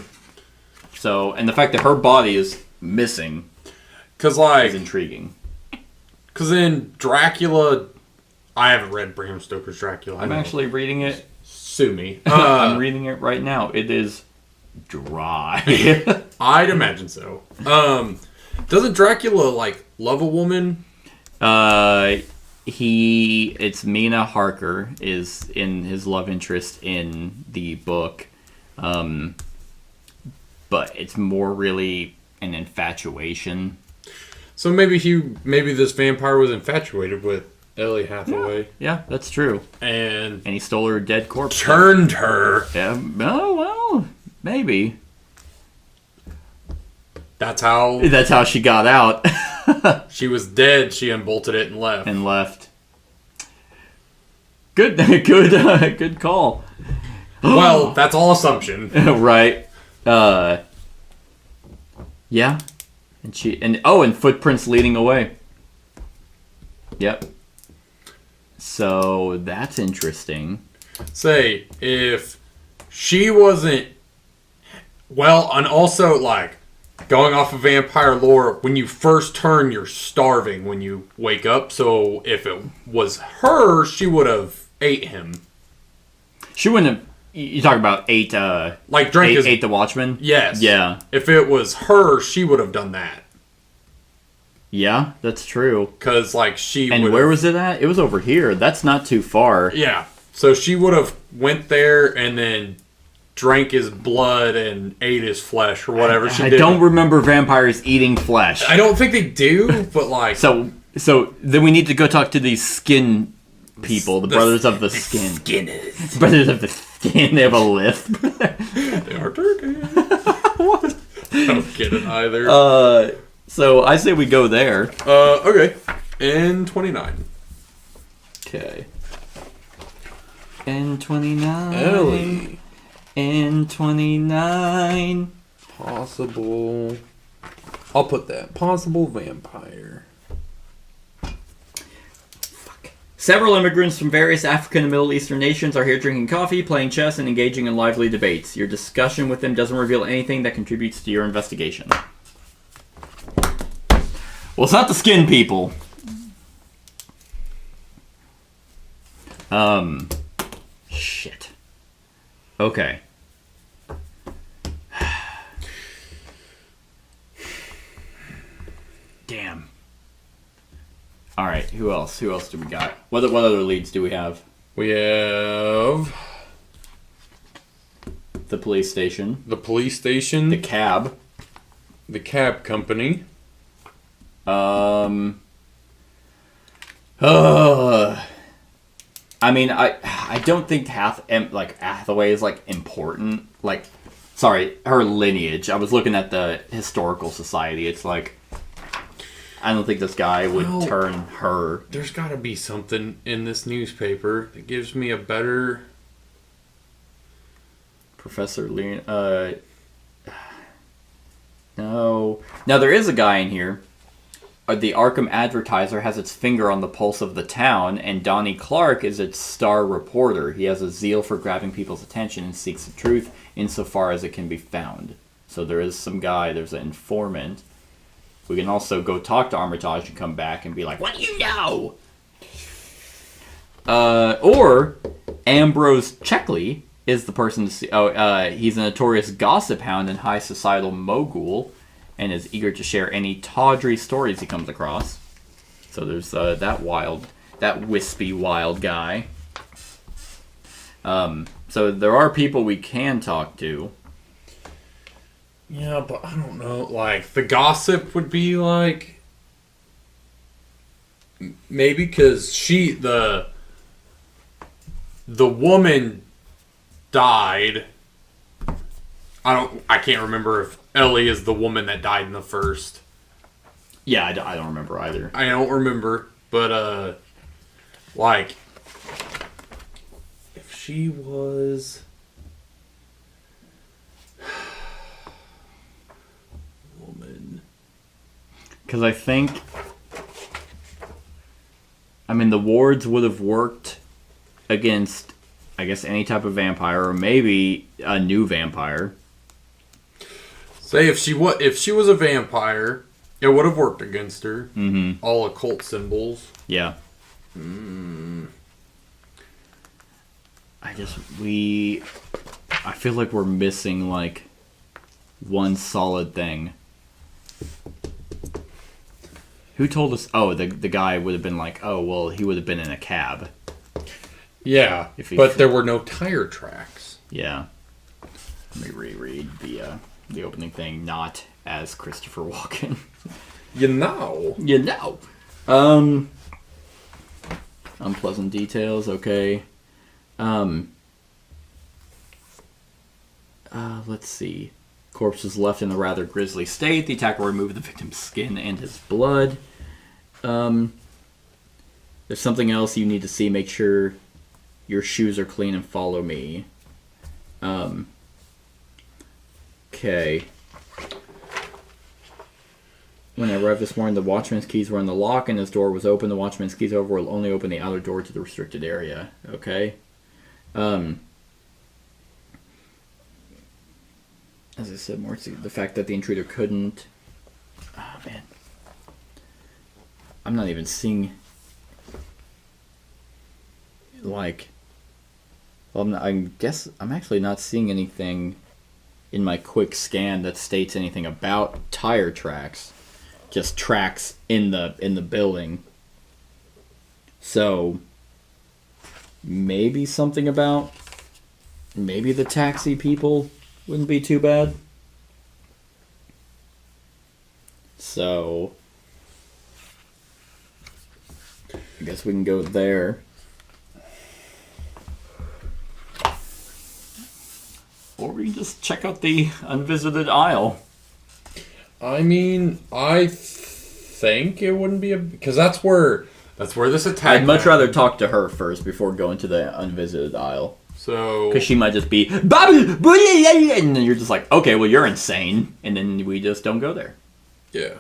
So, and the fact that her body is missing, is intriguing. Because in Dracula, I haven't read Bram Stoker's Dracula. I'm actually reading it. Sue me. I'm reading it right now. It is dry. I'd imagine so. Doesn't Dracula love a woman? It's Mina Harker is in his love interest in the book, but it's more really an infatuation. So maybe this vampire was infatuated with Ellie Hathaway. Yeah, that's true. And he stole her dead corpse. Turned her. Yeah. Oh well, maybe. That's how she got out. She was dead. She unbolted it and left. Good call. Well, that's all assumption. Right. Yeah. And footprints leading away. Yep. So that's interesting. Say, if she wasn't... Well, and also, going off of vampire lore, when you first turn, you're starving when you wake up. So if it was her, she would have ate him. She wouldn't have... You talk about ate the Watchman? Yes. Yeah. If it was her, she would have done that. Yeah, that's true. Because, she And where was it at? It was over here. That's not too far. Yeah. So she would have went there and then drank his blood and ate his flesh or whatever she did. I don't remember vampires eating flesh. I don't think they do, but So then we need to go talk to these skin people, the Brothers of the Skin. Skinners. Brothers of the Skin. They have a lisp. They are turkey. What? I don't get it either. So I say we go there. Okay. N29. Okay. N29. Ellie. N29. Possible. I'll put that. Possible vampire. Fuck. Several immigrants from various African and Middle Eastern nations are here drinking coffee, playing chess, and engaging in lively debates. Your discussion with them doesn't reveal anything that contributes to your investigation. Well, it's not the skin people. Shit. Okay. Damn. All right. Who else? Who else do we got? What other leads do we have? We have the police station. The police station. The cab. The cab company. I mean, I don't think Hathaway is important. Sorry, her lineage. I was looking at the historical society. It's I don't think this guy would turn her. There's got to be something in this newspaper that gives me a better. Professor Leon. No. Now there is a guy in here the Arkham Advertiser has its finger on the pulse of the town, and Donnie Clark is its star reporter. He has a zeal for grabbing people's attention and seeks the truth insofar as it can be found. So there is some guy, there's an informant. We can also go talk to Armitage and come back and be like, what do you know? Or Ambrose Checkley is the person to see. He's a notorious gossip hound and high societal mogul, and is eager to share any tawdry stories he comes across. So there's that wispy wild guy. So there are people we can talk to. Yeah, but I don't know. Like, the gossip would be like, maybe because the woman died. I can't remember if Ellie is the woman that died in the first. Yeah, I don't remember either. I don't remember, but like, if she was woman, because I think, the wards would have worked against, I guess, any type of vampire, or maybe a new vampire. Say if she was a vampire, it would have worked against her. Mm-hmm. All occult symbols. Yeah. I feel like we're missing like one solid thing. Who told us? Oh, the guy would have been like, oh, well, he would have been in a cab. Yeah, but there were no tire tracks. Yeah. Let me reread the opening thing, not as Christopher Walken. You know. Unpleasant details, okay. Let's see. Corpse was left in a rather grisly state. The attacker removed the victim's skin and his blood. There's something else you need to see. Make sure your shoes are clean and follow me. Okay. When I arrived this morning, the watchman's keys were in the lock and his door was open. The watchman's keys, however, will only open the outer door to the restricted area. Okay. As I said, more the fact that the intruder couldn't. Oh, man. I'm not even seeing. Like. Well, I guess I'm actually not seeing anything in my quick scan that states anything about tire tracks. Just tracks in the building. So maybe something about maybe the taxi people wouldn't be too bad. So I guess we can go there. Or we can just check out the unvisited isle. I think it wouldn't be because that's where this attack. I'd much rather talk to her first before going to the unvisited isle. So, because she might just be and then you're just like, okay, well, you're insane, and then we just don't go there. Yeah,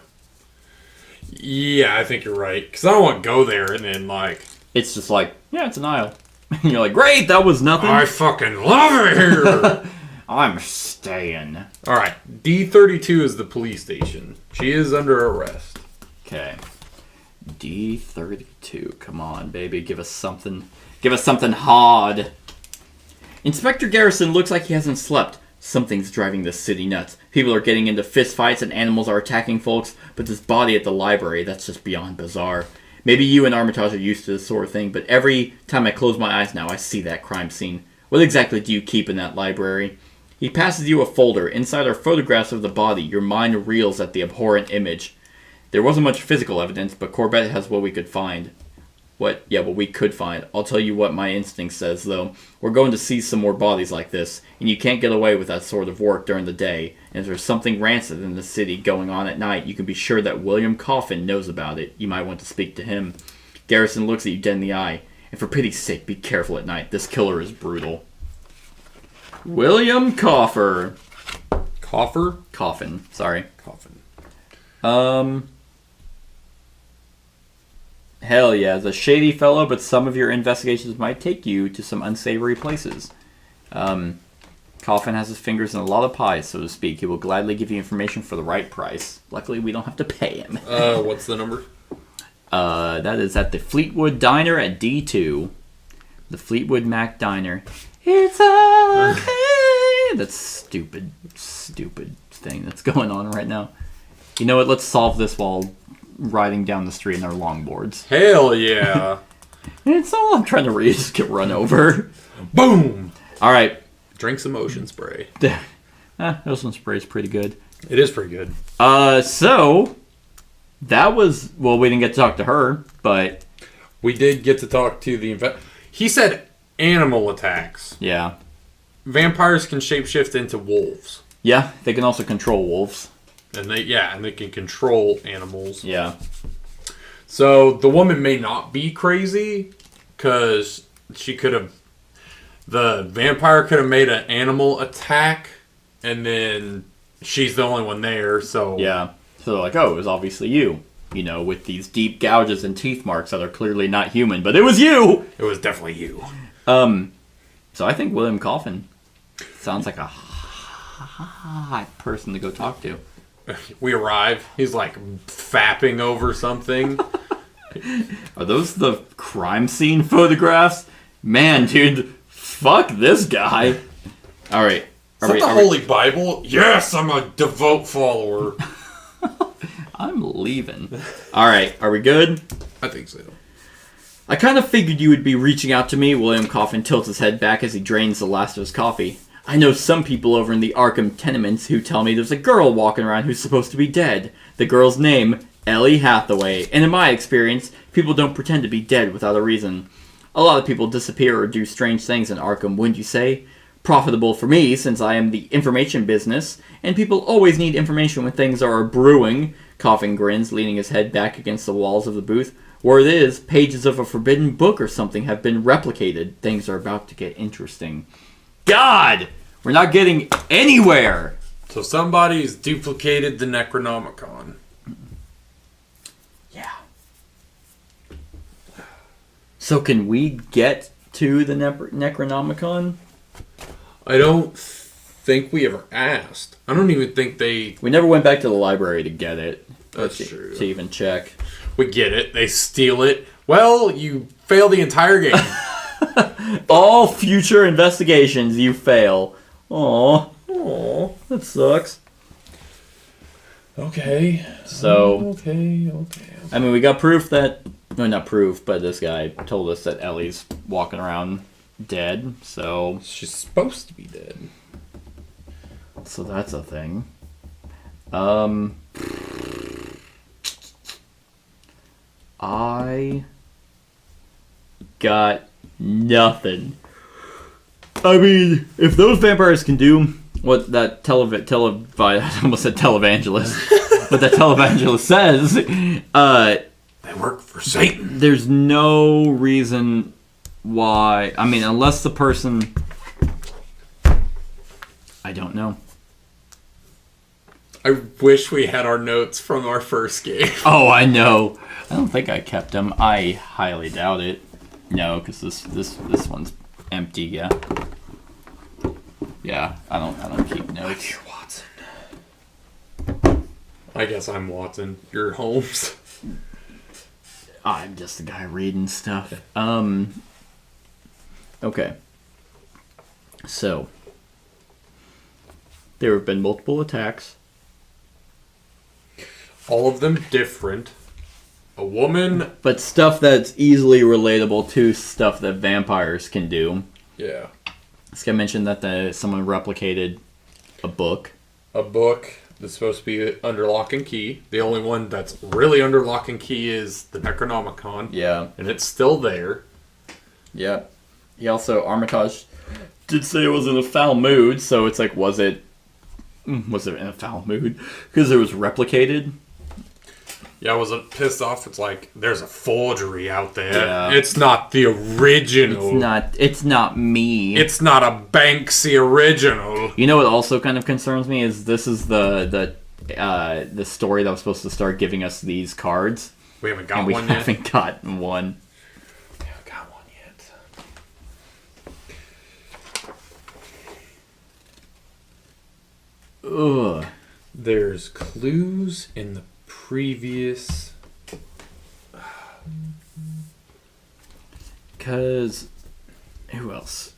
I think you're right. Because I don't want to go there and then like it's just like, yeah, it's an isle, and you're like, great, that was nothing. I fucking love it here. I'm staying. All right, D32 is the police station. She is under arrest. Okay. D32. Come on, baby. Give us something. Give us something hard. Inspector Garrison looks like he hasn't slept. Something's driving this city nuts. People are getting into fistfights and animals are attacking folks, but this body at the library, that's just beyond bizarre. Maybe you and Armitage are used to this sort of thing, but every time I close my eyes now, I see that crime scene. What exactly do you keep in that library? He passes you a folder. Inside are photographs of the body. Your mind reels at the abhorrent image. There wasn't much physical evidence, but Corbett has what we could find. What we could find. I'll tell you what my instinct says, though. We're going to see some more bodies like this, and you can't get away with that sort of work during the day. And if there's something rancid in the city going on at night, you can be sure that William Coffin knows about it. You might want to speak to him. Garrison looks at you dead in the eye. And for pity's sake, be careful at night. This killer is brutal. William Coffin. Coffin. Sorry. Coffin. Hell yeah, the shady fellow, but some of your investigations might take you to some unsavory places. Coffin has his fingers in a lot of pies, so to speak. He will gladly give you information for the right price. Luckily, we don't have to pay him. What's the number? That is at the Fleetwood Diner at D2. The Fleetwood Mac Diner. It's okay. That stupid thing that's going on right now. You know what? Let's solve this while riding down the street in our longboards. Hell yeah. It's all I'm trying to read. Just get run over. Boom. All right. Drink some ocean spray. Ocean spray is pretty good. It is pretty good. So that was, well, we didn't get to talk to her, but we did get to talk to the he said animal attacks. Yeah. Vampires can shapeshift into wolves. Yeah, they can also control wolves. And they can control animals. Yeah. So the woman may not be crazy because the vampire could have made an animal attack and then she's the only one there, so... Yeah. So they're like, oh, it was obviously you. You know, with these deep gouges and teeth marks that are clearly not human, but it was you! It was definitely you. So I think William Coffin sounds like a hot person to go talk to. We arrive. He's like fapping over something. Are those the crime scene photographs? Man, dude, fuck this guy. All right. Is that the Holy Bible? Yes, I'm a devout follower. I'm leaving. All right, are we good? I think so. I kind of figured you would be reaching out to me. William Coffin tilts his head back as he drains the last of his coffee. I know some people over in the Arkham tenements who tell me there's a girl walking around who's supposed to be dead. The girl's name, Ellie Hathaway. And in my experience, people don't pretend to be dead without a reason. A lot of people disappear or do strange things in Arkham, wouldn't you say? Profitable for me, since I am the information business, and people always need information when things are brewing. Coffin grins, leaning his head back against the walls of the booth. Word is, pages of a forbidden book or something have been replicated. Things are about to get interesting. God! We're not getting anywhere! So somebody's duplicated the Necronomicon. Yeah. So can we get to the Necronomicon? I don't think we ever asked. I don't even think they... We never went back to the library to get it. That's true. To even check. We get it. They steal it. Well, you fail the entire game. All future investigations, you fail. Aw, that sucks. Okay. So, Okay. I mean, we got proof that... No, not proof, but this guy told us that Ellie's walking around dead, so... She's supposed to be dead. So that's a thing. I got nothing. I mean, if those vampires can do what that I almost said televangelist, but that televangelist says, They work for Satan. There's no reason why. I mean, unless the person, I don't know. I wish we had our notes from our first game. Oh, I know. I don't think I kept them. I highly doubt it. No, because this one's empty. Yeah. Yeah, I don't keep notes. You're Watson. I guess I'm Watson. You're Holmes. I'm just the guy reading stuff. Okay. So there have been multiple attacks. All of them different. A woman... But stuff that's easily relatable to stuff that vampires can do. Yeah. This guy mentioned that someone replicated a book. A book that's supposed to be under lock and key. The only one that's really under lock and key is the Necronomicon. Yeah. And it's still there. Yeah. He also, Armitage did say it was in a foul mood, so it's like, was it in a foul mood? Because it was replicated. Yeah, I was pissed off. It's like, there's a forgery out there. Yeah. It's not the original. It's not me. It's not a Banksy original. You know what also kind of concerns me is this is the story that was supposed to start giving us these cards. We haven't got and we one yet. haven't gotten one. We haven't got one yet. Ugh. There's clues in the previous. Cause who else?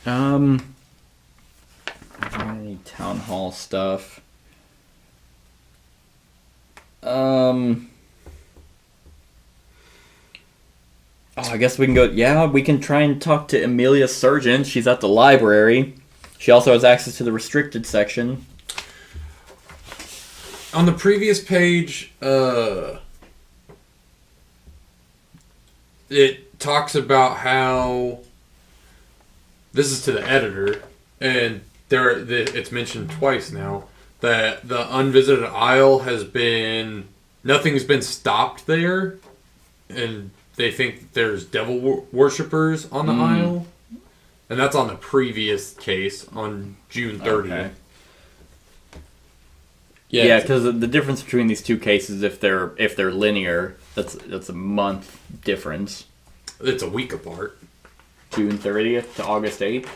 Any town hall stuff. Oh, I guess we can go. Yeah, we can try and talk to Amelia Sargent. She's at the library. She also has access to the restricted section. On the previous page, it talks about how this is to the editor, and it's mentioned twice now that the unvisited isle nothing's been stopped there, and they think there's devil worshippers on the isle, and that's on the previous case on June 30th. Okay. Yeah, because the difference between these two cases, if they're linear, that's a month difference. It's a week apart. June 30th to August 8th.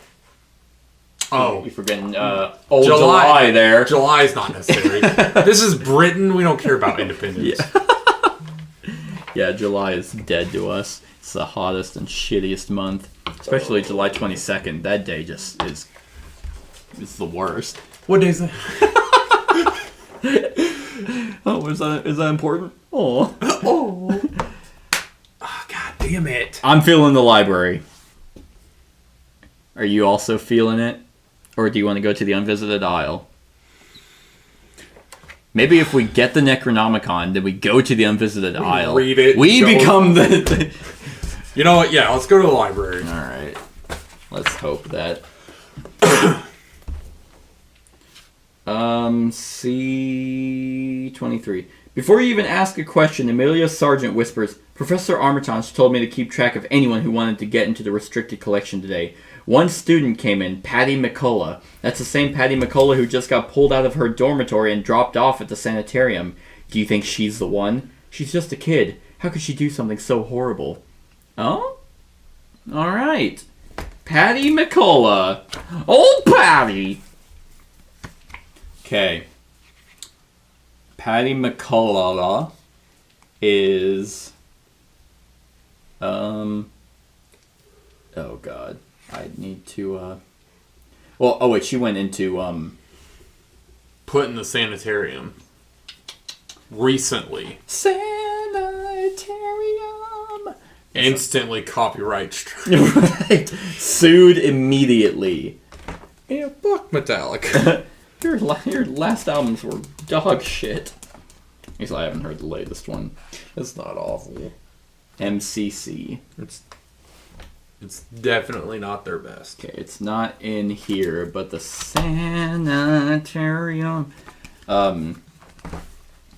Oh, you're forgetting old July there. July's not necessary. This is Britain. We don't care about independence. Yeah, July is dead to us. It's the hottest and shittiest month, especially July 22nd. That day just is the worst. What day is that? Oh, is that important? Oh. Oh, God damn it. I'm feeling the library. Are you also feeling it? Or do you want to go to the unvisited isle? Maybe if we get the Necronomicon, then we go to the unvisited isle. Read it. We become the... You know what? Yeah, let's go to the library. Alright. Let's hope that... C23. Before you even ask a question, Amelia Sargent whispers, Professor Armitage told me to keep track of anyone who wanted to get into the restricted collection today. One student came in, Patty McCullough. That's the same Patty McCullough who just got pulled out of her dormitory and dropped off at the sanitarium. Do you think she's the one? She's just a kid. How could she do something so horrible? Oh? Alright. Patty McCullough. Old Patty! Okay. Patty McCullough is... Oh, God. I need to, Well, oh, wait, she went into, Put in the sanitarium. Recently. Sanitarium! Instantly copyright strike. Right. Sued immediately. Yeah, fuck Metallica. Your last albums were dog shit. At least I haven't heard the latest one. It's not awful. MCC. It's definitely not their best. Okay, it's not in here, but the sanitarium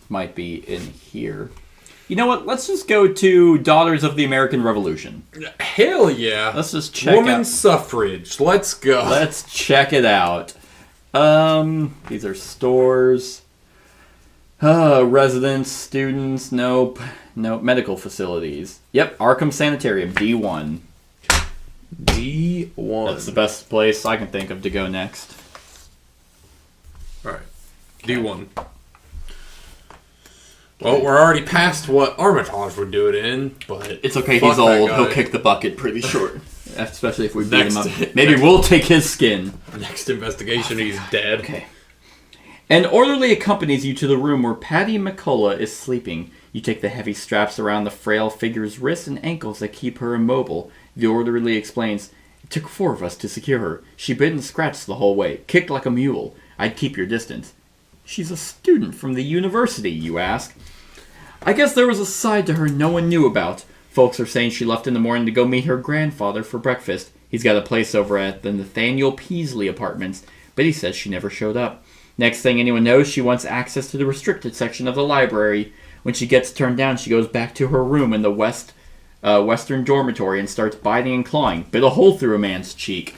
might be in here. You know what? Let's just go to Daughters of the American Revolution. Hell yeah. Let's just check Women's suffrage. Let's go. Let's check it out. These are stores. Residents, students, nope. Medical facilities. Yep, Arkham Sanitarium, D1. D1. That's the best place I can think of to go next. Alright. D1. Well, we're already past what Armitage would do it in, but... It's okay, he's old. He'll kick the bucket pretty short. Especially if we beat him up. Maybe we'll take his skin. Next investigation, he's dead. Okay. An orderly accompanies you to the room where Patty McCullough is sleeping. You take the heavy straps around the frail figure's wrists and ankles that keep her immobile. The orderly explains, It took 4 of us to secure her. She bit and scratched the whole way, kicked like a mule. I'd keep your distance. She's a student from the university, you ask. I guess there was a side to her no one knew about. Folks are saying she left in the morning to go meet her grandfather for breakfast. He's got a place over at the Nathaniel Peasley Apartments, but he says she never showed up. Next thing anyone knows, she wants access to the restricted section of the library. When she gets turned down, she goes back to her room in the western dormitory and starts biting and clawing. Bit a hole through a man's cheek.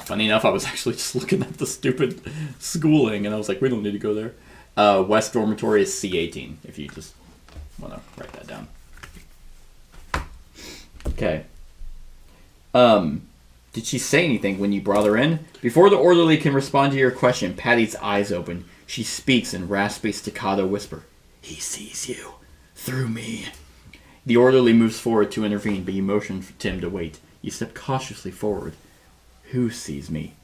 Funny enough, I was actually just looking at the stupid schooling, and I was like, we don't need to go there. West Dormitory is C18, if you just want to write that down. Okay. Did she say anything when you brought her in? Before the orderly can respond to your question, Patty's eyes open. She speaks in raspy staccato whisper. He sees you. Through me. The orderly moves forward to intervene, but you motion for Tim to wait. You step cautiously forward. Who sees me?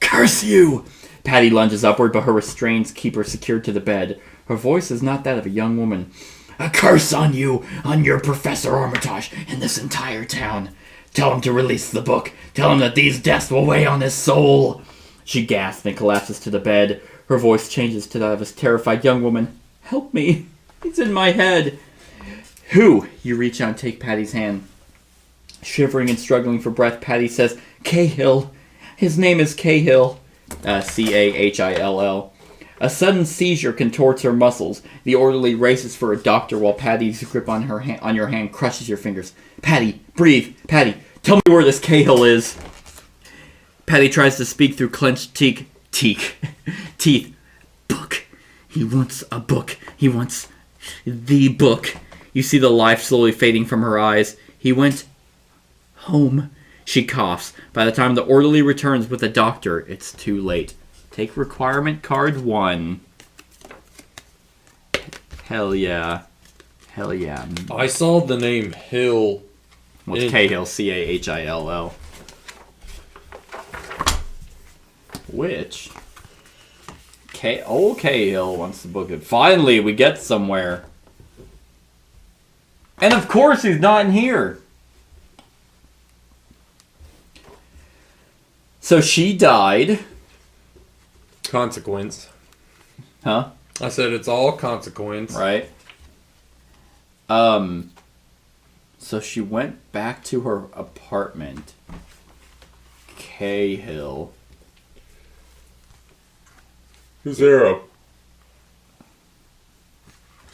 Curse you! Patty lunges upward, but her restraints keep her secured to the bed. Her voice is not that of a young woman. A curse on you, on your Professor Armitage, and this entire town. Tell him to release the book. Tell him that these deaths will weigh on his soul. She gasps and collapses to the bed. Her voice changes to that of a terrified young woman. Help me. He's in my head. Who? You reach out and take Patty's hand. Shivering and struggling for breath, Patty says, Cahill. His name is Cahill. Cahill. A sudden seizure contorts her muscles. The orderly races for a doctor while Patty's grip on your hand crushes your fingers. Patty, breathe. Patty, tell me where this Cahill is. Patty tries to speak through clenched teeth. Book. He wants a book. He wants the book. You see the life slowly fading from her eyes. He went home. She coughs. By the time the orderly returns with the doctor, it's too late. Take requirement card 1. Hell yeah. Hell yeah. I saw the name Hill. What's Cahill? Cahill. Which? Old Cahill wants the book. Finally, we get somewhere. And of course he's not in here. So she died. Consequence. Huh? I said it's all consequence. Right. So she went back to her apartment. Cahill. Is there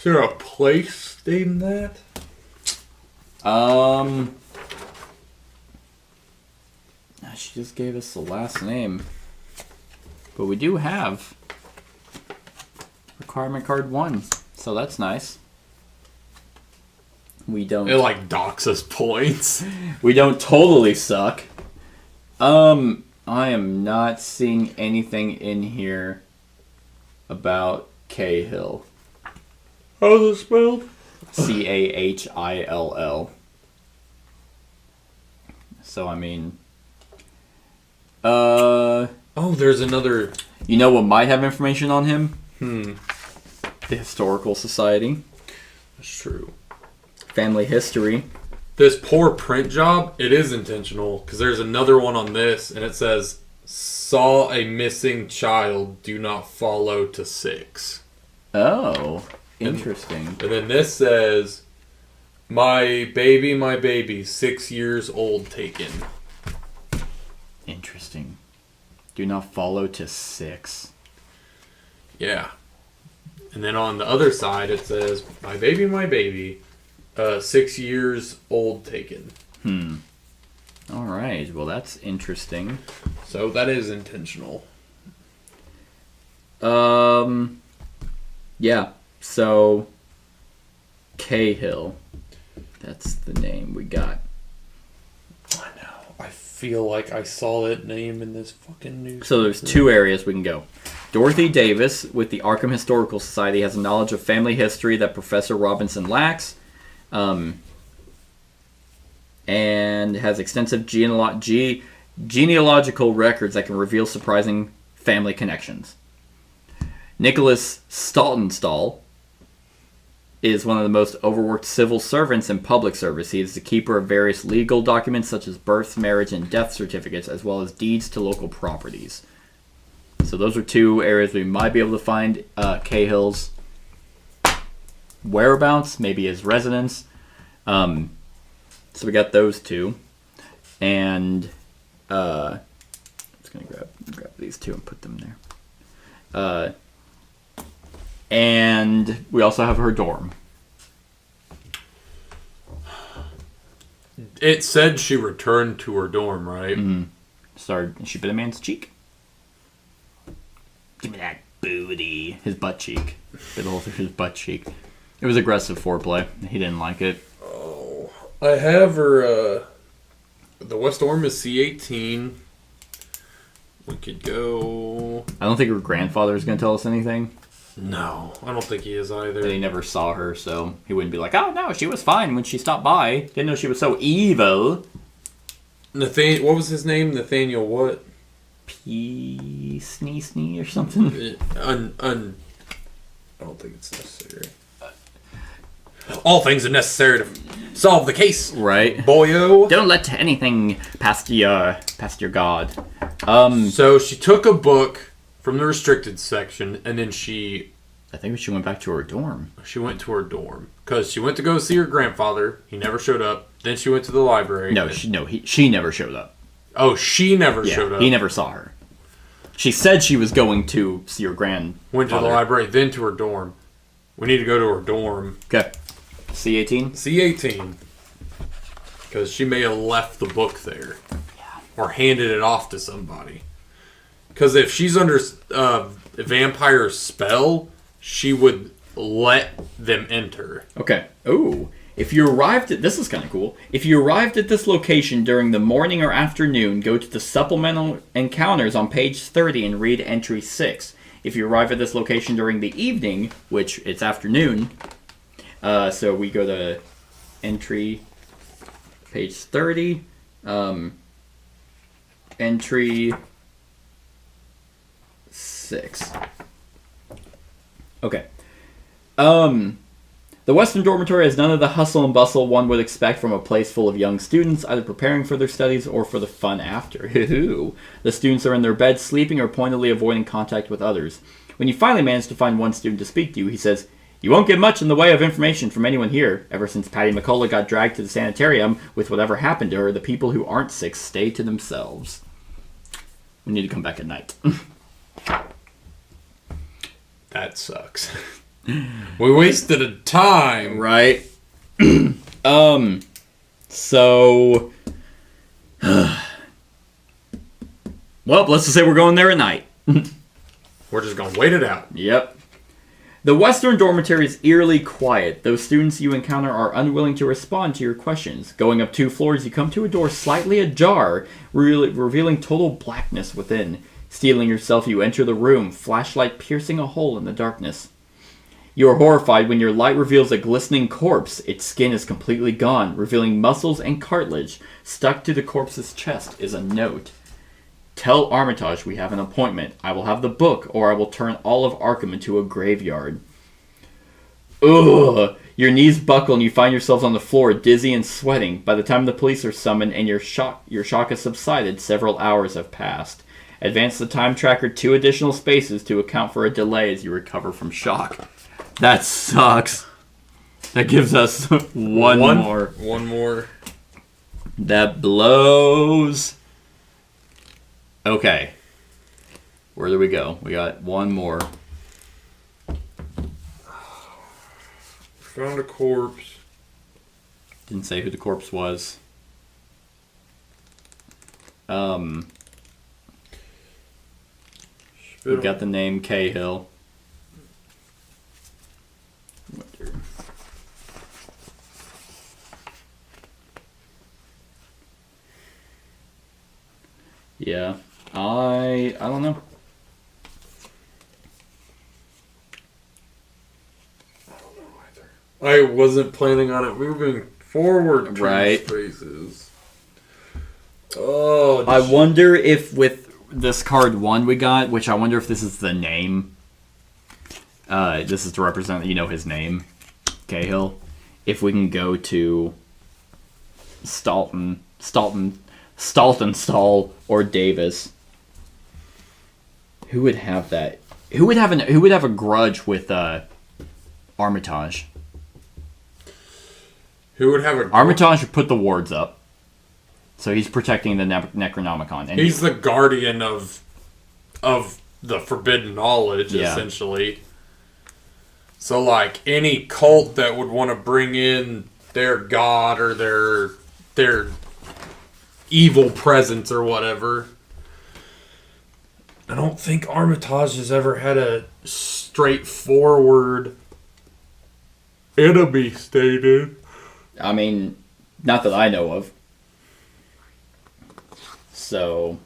a place named that? She just gave us the last name. But we do have requirement card 1, so that's nice. We don't... It, like, docks us points. We don't totally suck. I am not seeing anything in here about Cahill. How's it spelled? Cahill. So, I mean... Oh, there's another... You know what might have information on him? The Historical Society. That's true. Family history. This poor print job, it is intentional, because there's another one on this, and it says, saw a missing child, do not follow to 6. Oh, interesting. And then this says, my baby, 6 years old taken. Interesting. Do not follow to 6. Yeah. And then on the other side, it says, my baby, 6 years old taken. All right. Well, that's interesting. So that is intentional. Yeah. So, Cahill. That's the name we got. I know. I feel like I saw that name in this fucking news. So there's 2 areas we can go. Dorothy Davis with the Arkham Historical Society has a knowledge of family history that Professor Robinson lacks, and has extensive genealogical records that can reveal surprising family connections. Nicholas Stoltenstall is one of the most overworked civil servants in public service. He is the keeper of various legal documents such as birth, marriage, and death certificates, as well as deeds to local properties. So those are 2 areas we might be able to find Cahill's whereabouts, maybe his residence. So we got those 2. And I'm just going to grab these 2 and put them there. And we also have her dorm. It said she returned to her dorm, right? She bit a man's cheek. Give me that. booty. His butt cheek. Bit all through his butt cheek. It was aggressive foreplay. He didn't like it. Oh, I have her. The West Orm is C18. We could go. I don't think her grandfather is going to tell us anything. No, I don't think he is either. They never saw her, so he wouldn't be like, oh no, she was fine when she stopped by. Didn't know she was so evil. What was his name? Nathaniel what? Snee or something? I don't think it's necessary. All things are necessary to solve the case. Right. Boyo. Don't let anything past your god. So she took a book from the restricted section, and then I think she went back to her dorm. She went to her dorm because she went to go see her grandfather. He never showed up. Then she went to the library. She never showed up. Oh, she never showed up. He never saw her. She said she was going to see her grandfather. Went to the library, then to her dorm. We need to go to her dorm. Okay. C18? C18. Because she may have left the book there. Yeah. Or handed it off to somebody. Because if she's under a vampire spell, she would let them enter. Okay. Ooh. If you arrived at... This is kind of cool. If you arrived at this location during the morning or afternoon, go to the supplemental encounters on page 30 and read entry 6. If you arrive at this location during the evening, which it's afternoon, so we go to entry, page 30, entry 6. Okay. The Western Dormitory has none of the hustle and bustle one would expect from a place full of young students, either preparing for their studies or for the fun after. The students are in their beds sleeping or pointedly avoiding contact with others. When you finally manage to find one student to speak to you, he says, "You won't get much in the way of information from anyone here. Ever since Patty McCullough got dragged to the sanitarium, with whatever happened to her, the people who aren't sick stay to themselves." We need to come back at night. That sucks. We wasted a time. Right. So... well, let's just say we're going there at night. We're just going to wait it out. Yep. The Western Dormitory is eerily quiet. Those students you encounter are unwilling to respond to your questions. Going up 2 floors, you come to a door slightly ajar, revealing total blackness within. Steeling yourself, you enter the room, flashlight piercing a hole in the darkness. You are horrified when your light reveals a glistening corpse. Its skin is completely gone, revealing muscles and cartilage. Stuck to the corpse's chest is a note. "Tell Armitage we have an appointment. I will have the book, or I will turn all of Arkham into a graveyard." Ugh! Your knees buckle and you find yourselves on the floor, dizzy and sweating. By the time the police are summoned and your shock has subsided, several hours have passed. Advance the time tracker 2 additional spaces to account for a delay as you recover from shock. That sucks. That gives us one more. One more. That blows. Okay. Where do we go? We got one more. Found a corpse. Didn't say who the corpse was. We got the name Cahill. Yeah, I don't know. I don't know either. I wasn't planning on it moving forward 2 spaces. Oh, I wonder if with this card 1 we got, which I wonder if this is the name. This is to represent, his name, Cahill. If we can go to Staltenstall or Davis. Who would have that? Who would have a grudge with Armitage? Who would have a Armitage would put the wards up. So he's protecting the Necronomicon. And he's the guardian of the forbidden knowledge, essentially. So, like, any cult that would want to bring in their god or their evil presence or whatever. I don't think Armitage has ever had a straightforward enemy stated. I mean, not that I know of. So...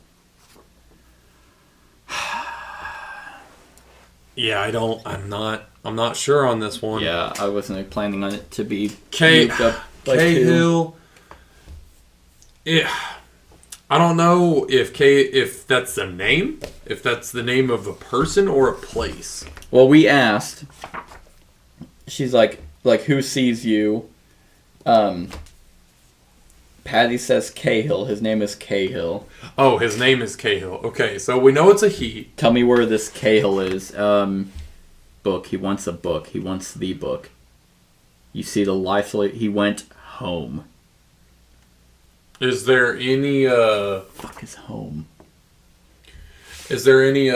Yeah, I'm not sure on this one. Yeah, I wasn't planning on it to be Cahill. Yeah, I don't know if that's the name, if that's the name of a person or a place. Well, we asked. She's like who sees you? Patty says Cahill. His name is Cahill. Oh, his name is Cahill. Okay, so we know it's a he. Tell me where this Cahill is. Book. He wants a book. He wants the book. You see the life. He went home. Is there any Fuck is home? Is there any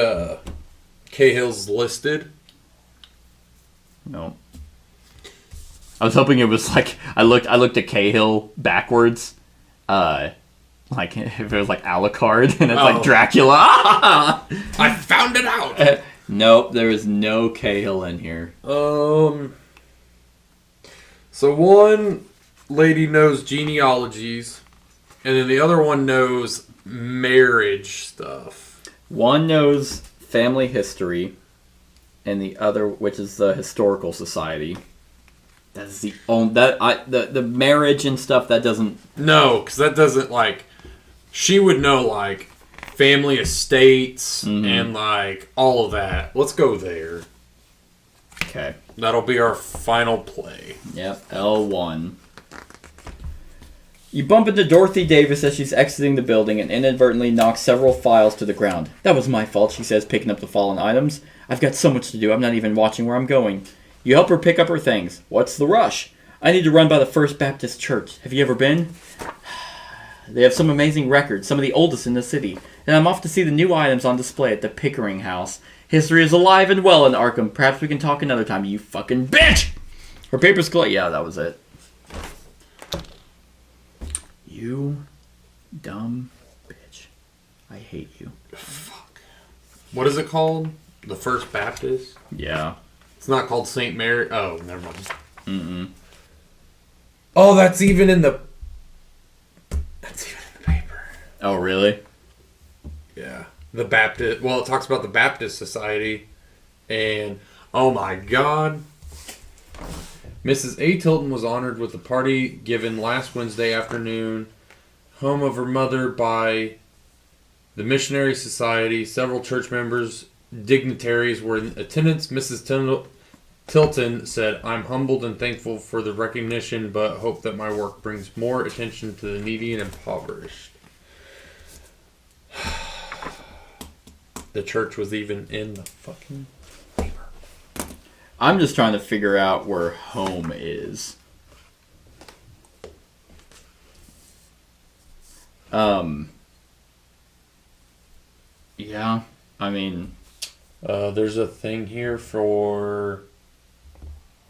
Cahills listed? No. I was hoping it was like I looked at Cahill backwards. Like if it was like Alucard and it's like Dracula. I found it out. Nope, there is no Cahill in here. So one lady knows genealogies, and then the other one knows marriage stuff. One knows family history, and the other, which is the historical society. That's the only the marriage and stuff that doesn't. No, because that doesn't like. She would know like family estates and like all of that. Let's go there. Okay. That'll be our final play. Yep. L1. You bump into Dorothy Davis as she's exiting the building and inadvertently knock several files to the ground. That was my fault, she says, picking up the fallen items. I've got so much to do, I'm not even watching where I'm going. You help her pick up her things. What's the rush? I need to run by the First Baptist Church. Have you ever been? They have some amazing records, some of the oldest in the city. And I'm off to see the new items on display at the Pickering House. History is alive and well in Arkham. Perhaps we can talk another time, you fucking bitch! Her paper's close. Yeah, that was it. You dumb bitch. I hate you. Fuck. What is it called? The First Baptist? Yeah. It's not called St. Mary. Oh, never mind. Mm-mm. Oh, that's even in the paper. Oh, really? Yeah. The Baptist. Well, it talks about the Baptist Society. And, oh my God. Mrs. A. Tilton was honored with a party given last Wednesday afternoon, home of her mother, by the Missionary Society. Several church members, dignitaries were in attendance. Mrs. Tilton said, I'm humbled and thankful for the recognition, but hope that my work brings more attention to the needy and impoverished. The church was even in the fucking paper. I'm just trying to figure out where home is. Yeah, I mean... there's a thing here for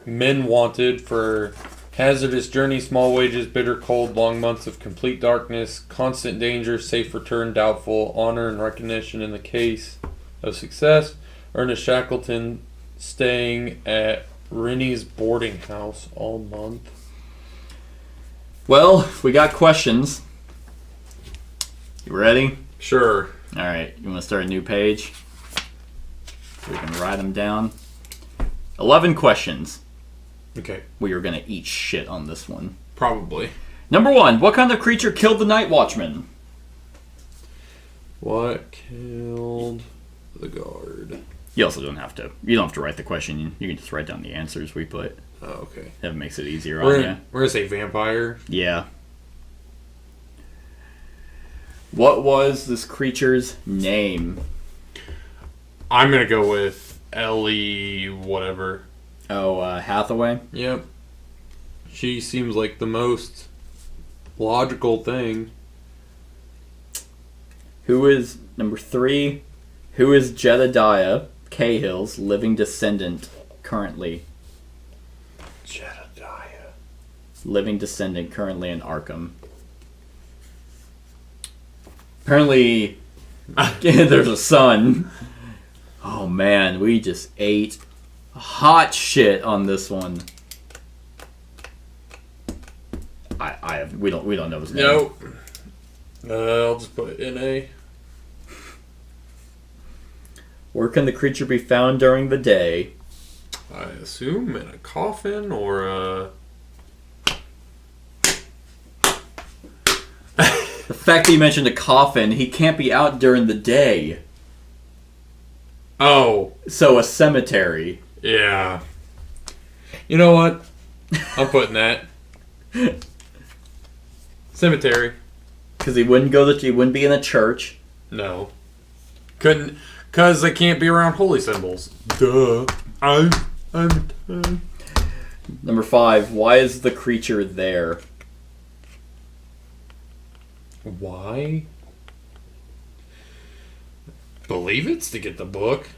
men wanted for hazardous journey, small wages, bitter cold, long months of complete darkness, constant danger, safe return, doubtful, honor and recognition in the case of success. Ernest Shackleton staying at Rennie's boarding house all month. Well, we got questions. You ready? Sure. Alright, you want to start a new page? We can write them down. 11 questions. Okay. We are going to eat shit on this one. Probably. Number 1. What kind of creature killed the Night Watchman? What killed the guard? You also don't have to. You don't have to write the question. You can just write down the answers we put. Oh, okay. That makes it easier We're on you. We're going to say vampire. Yeah. What was this creature's name? I'm going to go with Ellie whatever. Oh, Hathaway? Yep. She seems like the most logical thing. Who is, number 3, who is Jedediah Cahill's living descendant currently? Jedediah. Living descendant currently in Arkham. Apparently, There's a sun. Oh man, we just ate hot shit on this one. We don't know his name. Nope. I'll just put NA. Where can the creature be found during the day? I assume in a coffin or a... The fact that you mentioned a coffin, he can't be out during the day. Oh. So a cemetery. Yeah. You know what? I'm putting that. Cemetery. Because he wouldn't be in a church. No. Couldn't, because they can't be around holy symbols. Duh. Number 5, why is the creature there? Why? Believe it's to get the book.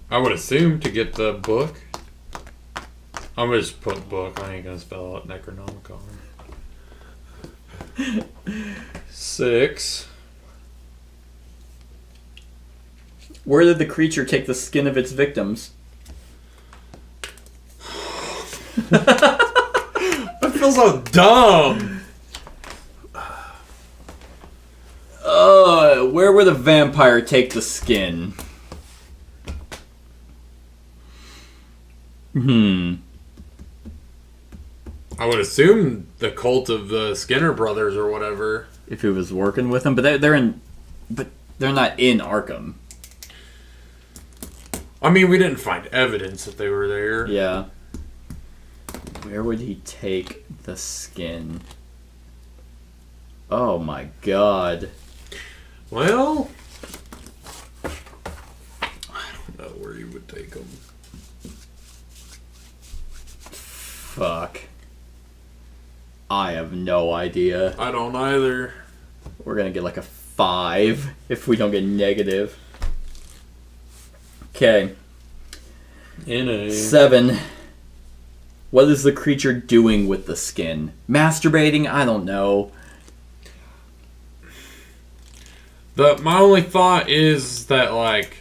I would assume to get the book. I'm gonna just put book. I ain't gonna spell out Necronomicon. 6. Where did the creature take the skin of its victims? I feel so dumb. Where would a vampire take the skin? I would assume the cult of the Skinner brothers or whatever. If he was working with them, but they're not in Arkham. I mean, we didn't find evidence that they were there. Yeah. Where would he take the skin? Oh my god. Well, I don't know where you would take them. Fuck. I have no idea. I don't either. We're gonna get like a 5 if we don't get negative. Okay. NA. 7. What is the creature doing with the skin? Masturbating? I don't know. My only thought is that, like,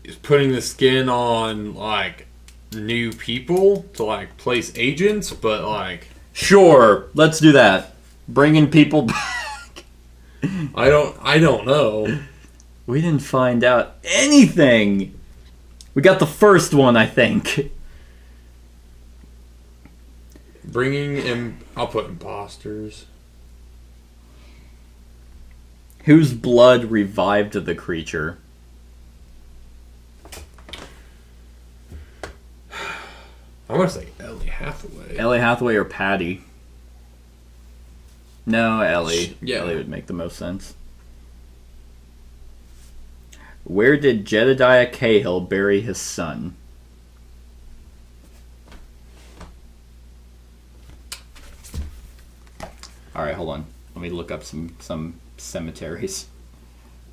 is putting the skin on, like, new people to, like, place agents, but, like... Sure, let's do that. Bringing people back. I don't know. We didn't find out anything. We got the first one, I think. I'll put imposters. Whose blood revived the creature? I want to say Ellie Hathaway. Ellie Hathaway or Patty? No, Ellie. Yeah. Ellie would make the most sense. Where did Jedediah Cahill bury his son? Alright, hold on. Let me look up some cemeteries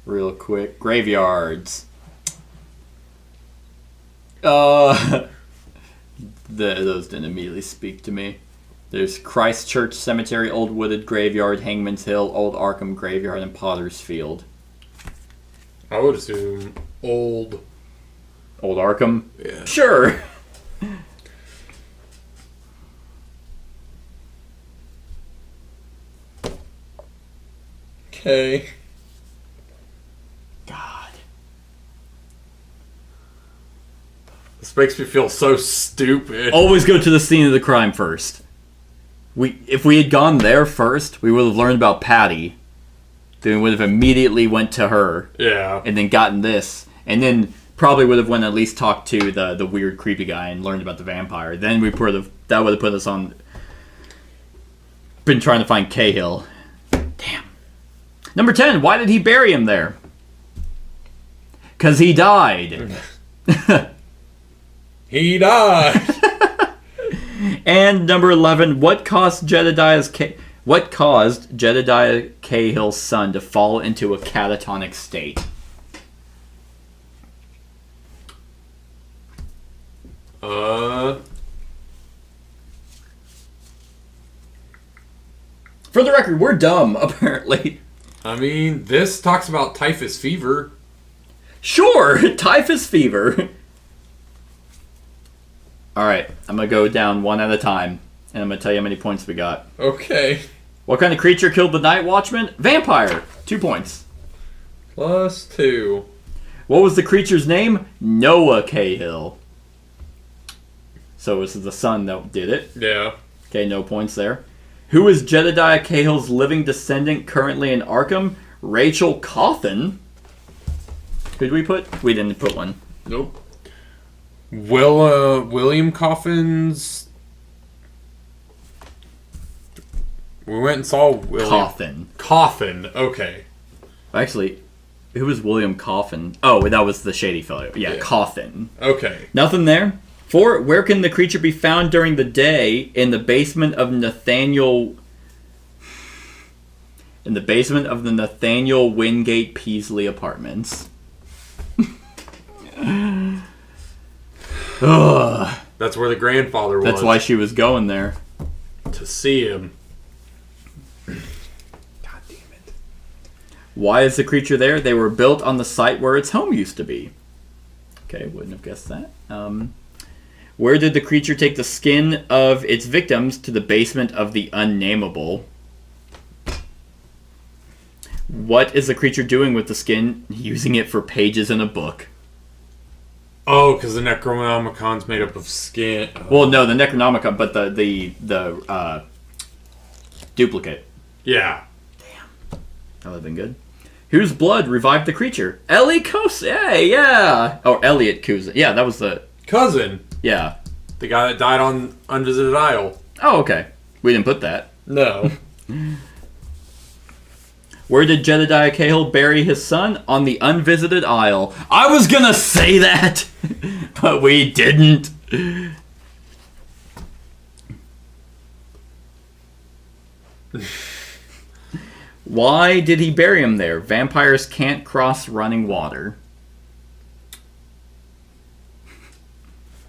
real quick. Graveyards. Those didn't immediately speak to me. There's Christchurch Cemetery, Old Wooded Graveyard, Hangman's Hill, Old Arkham Graveyard, and Potter's Field. I would assume Old Arkham? Yeah. Sure. Okay. God. This makes me feel so stupid. Always go to the scene of the crime first. If we had gone there first, we would have learned about Patty. Then we would have immediately went to her. Yeah. And then gotten this. And then probably would have went at least talked to the weird creepy guy and learned about the vampire. Then that would have put us on... Been trying to find Cahill. Damn. Number 10, why did he bury him there? 'Cause he died. He died. And number 11, what caused Jedediah Cahill's son to fall into a catatonic state? For the record, we're dumb, apparently. I mean, this talks about typhus fever. Sure, typhus fever. Alright, I'm going to go down one at a time, and I'm going to tell you how many points we got. Okay. What kind of creature killed the Night Watchman? Vampire. 2 points. +2. What was the creature's name? Noah Cahill. So this is the son that did it. Yeah. Okay, no points there. Who is Jedediah Cahill's living descendant currently in Arkham? Rachel Coffin. Who did we put? We didn't put one. Nope. William Coffin's... We went and saw William... Coffin, okay. Actually, who was William Coffin? Oh, that was the shady fellow. Yeah, Coffin. Okay. Nothing there. 4. Where can the creature be found during the day? In the basement of Nathaniel... In the basement of the Nathaniel Wingate Peasley apartments. Ugh. That's where the grandfather was. That's why she was going there. To see him. God damn it. Why is the creature there? They were built on the site where its home used to be. Okay, wouldn't have guessed that. Where did the creature take the skin of its victims? To the basement of the Unnameable. What is the creature doing with the skin? Using it for pages in a book. Oh, because the Necronomicon's made up of skin. Oh. Well, no, the Necronomicon, but the duplicate. Yeah. Damn. That would have been good. Whose blood revived the creature? Ellie Kose. Yeah. Oh, Elliot Kuse. Yeah, that was the... Cousin. Yeah. The guy that died on Unvisited Isle. Oh, okay. We didn't put that. No. Where did Jedediah Cahill bury his son? On the Unvisited Isle. I was gonna say that, but we didn't. Why did he bury him there? Vampires can't cross running water.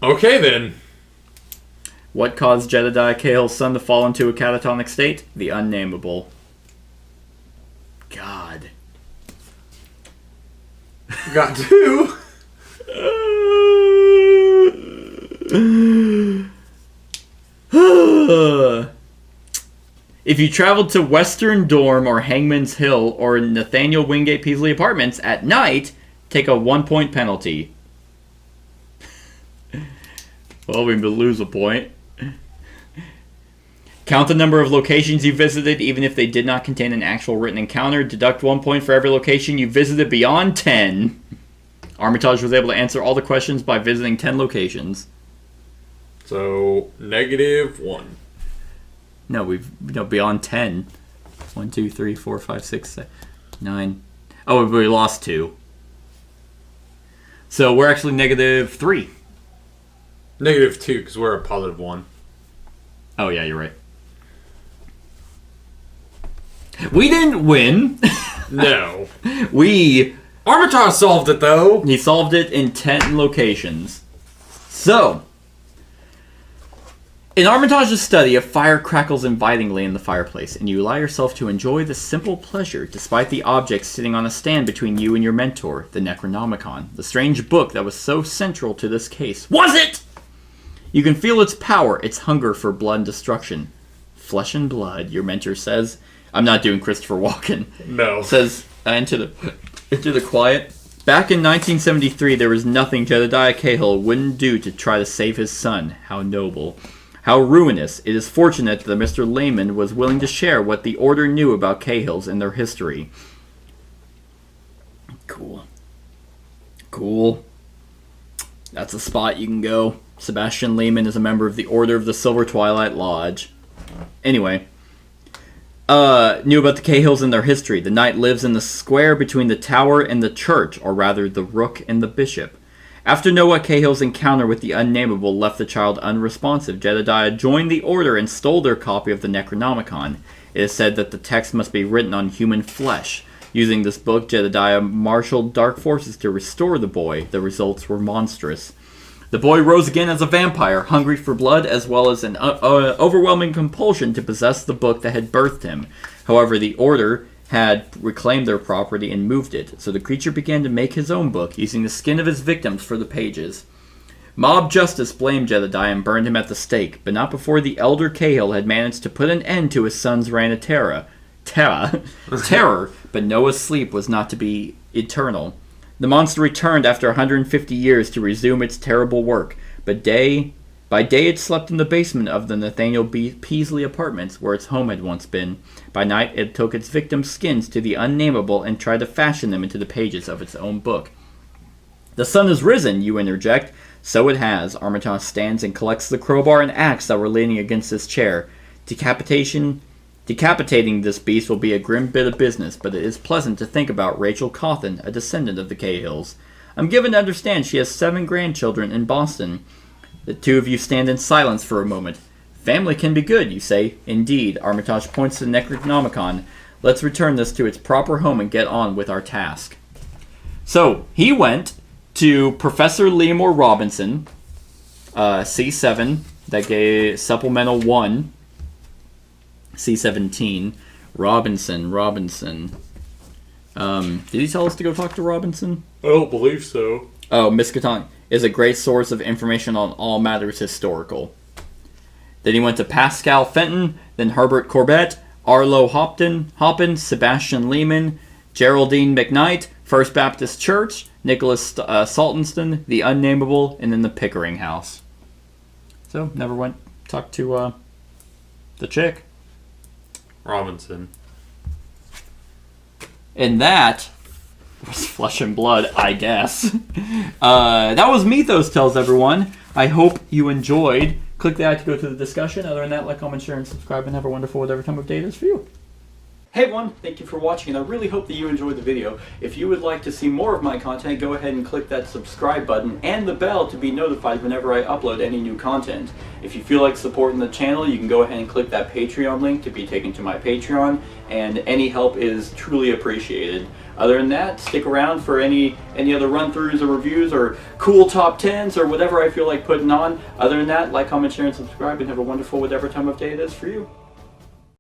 Okay, then. What caused Jedediah Cahill's son to fall into a catatonic state? The Unnameable. God. Got 2. If you traveled to Western Dorm or Hangman's Hill or Nathaniel Wingate Peasley Apartments at night, take a 1-point penalty. Well, we lose a point. Count the number of locations you visited, even if they did not contain an actual written encounter. Deduct 1 point for every location you visited beyond 10. Armitage was able to answer all the questions by visiting 10 locations. So, -1. No, beyond 10. 1, 2, 3, 4, 5, 6, 7, 9. Oh, we lost 2. So we're actually -3. -2, because we're a +1. Oh, yeah, you're right. We didn't win. No. Armitage solved it, though. He solved it in 10 locations. So, in Armitage's study, a fire crackles invitingly in the fireplace, and you allow yourself to enjoy the simple pleasure, despite the object sitting on a stand between you and your mentor, the Necronomicon, the strange book that was so central to this case. Was it? You can feel its power, its hunger for blood and destruction. Flesh and blood, your mentor says. I'm not doing Christopher Walken. No. Says into the quiet. Back in 1973, there was nothing Jedediah Cahill wouldn't do to try to save his son. How noble. How ruinous. It is fortunate that Mr. Lehman was willing to share what the Order knew about Cahills and their history. Cool. That's a spot you can go. Sebastian Lehman is a member of the Order of the Silver Twilight Lodge. Anyway. Knew about the Cahills and their history. The knight lives in the square between the tower and the church, or rather the rook and the bishop. After Noah Cahill's encounter with the Unnameable left the child unresponsive, Jedediah joined the Order and stole their copy of the Necronomicon. It is said that the text must be written on human flesh. Using this book, Jedediah marshaled dark forces to restore the boy. The results were monstrous. The boy rose again as a vampire, hungry for blood as well as an overwhelming compulsion to possess the book that had birthed him. However, the Order had reclaimed their property and moved it, so the creature began to make his own book, using the skin of his victims for the pages. Mob justice blamed Jedediah and burned him at the stake, but not before the elder Cahill had managed to put an end to his son's reign of terror, but Noah's sleep was not to be eternal. The monster returned after 150 years to resume its terrible work, but by day it slept in the basement of the Nathaniel Peasley apartments, where its home had once been. By night it took its victims' skins to the unnameable and tried to fashion them into the pages of its own book. The sun has risen, you interject. So it has. Armitage stands and collects the crowbar and axe that were leaning against his chair. Decapitating this beast will be a grim bit of business, but it is pleasant to think about Rachel Cawthon, a descendant of the Cahills. I'm given to understand she has 7 grandchildren in Boston. The two of you stand in silence for a moment. Family can be good, you say. Indeed. Armitage points to the Necronomicon. Let's return this to its proper home and get on with our task. So, he went to Professor Leamore Robinson, C7, that gave Supplemental 1, C17, Robinson. Did he tell us to go talk to Robinson? I don't believe so. Oh, Miskatonic is a great source of information on all matters historical. Then he went to Pascal Fenton, then Herbert Corbett, Arlo Hoppin, Sebastian Lehman, Geraldine McKnight, First Baptist Church, Nicholas Saltonston, the Unnameable, and then the Pickering House. So, never went talk to the chick. Robinson. And that was Flesh and Blood, I guess. That was Mythos Tells, everyone. I hope you enjoyed. Click that to go to the discussion. Other than that, like, comment, share, and subscribe, and have a wonderful whatever time of day it is for you. Hey everyone, thank you for watching, and I really hope that you enjoyed the video. If you would like to see more of my content, go ahead and click that subscribe button and the bell to be notified whenever I upload any new content. If you feel like supporting the channel, you can go ahead and click that Patreon link to be taken to my Patreon, and any help is truly appreciated. Other than that, stick around for any other run-throughs or reviews or cool top 10s or whatever I feel like putting on. Other than that, like, comment, share, and subscribe, and have a wonderful whatever time of day it is for you.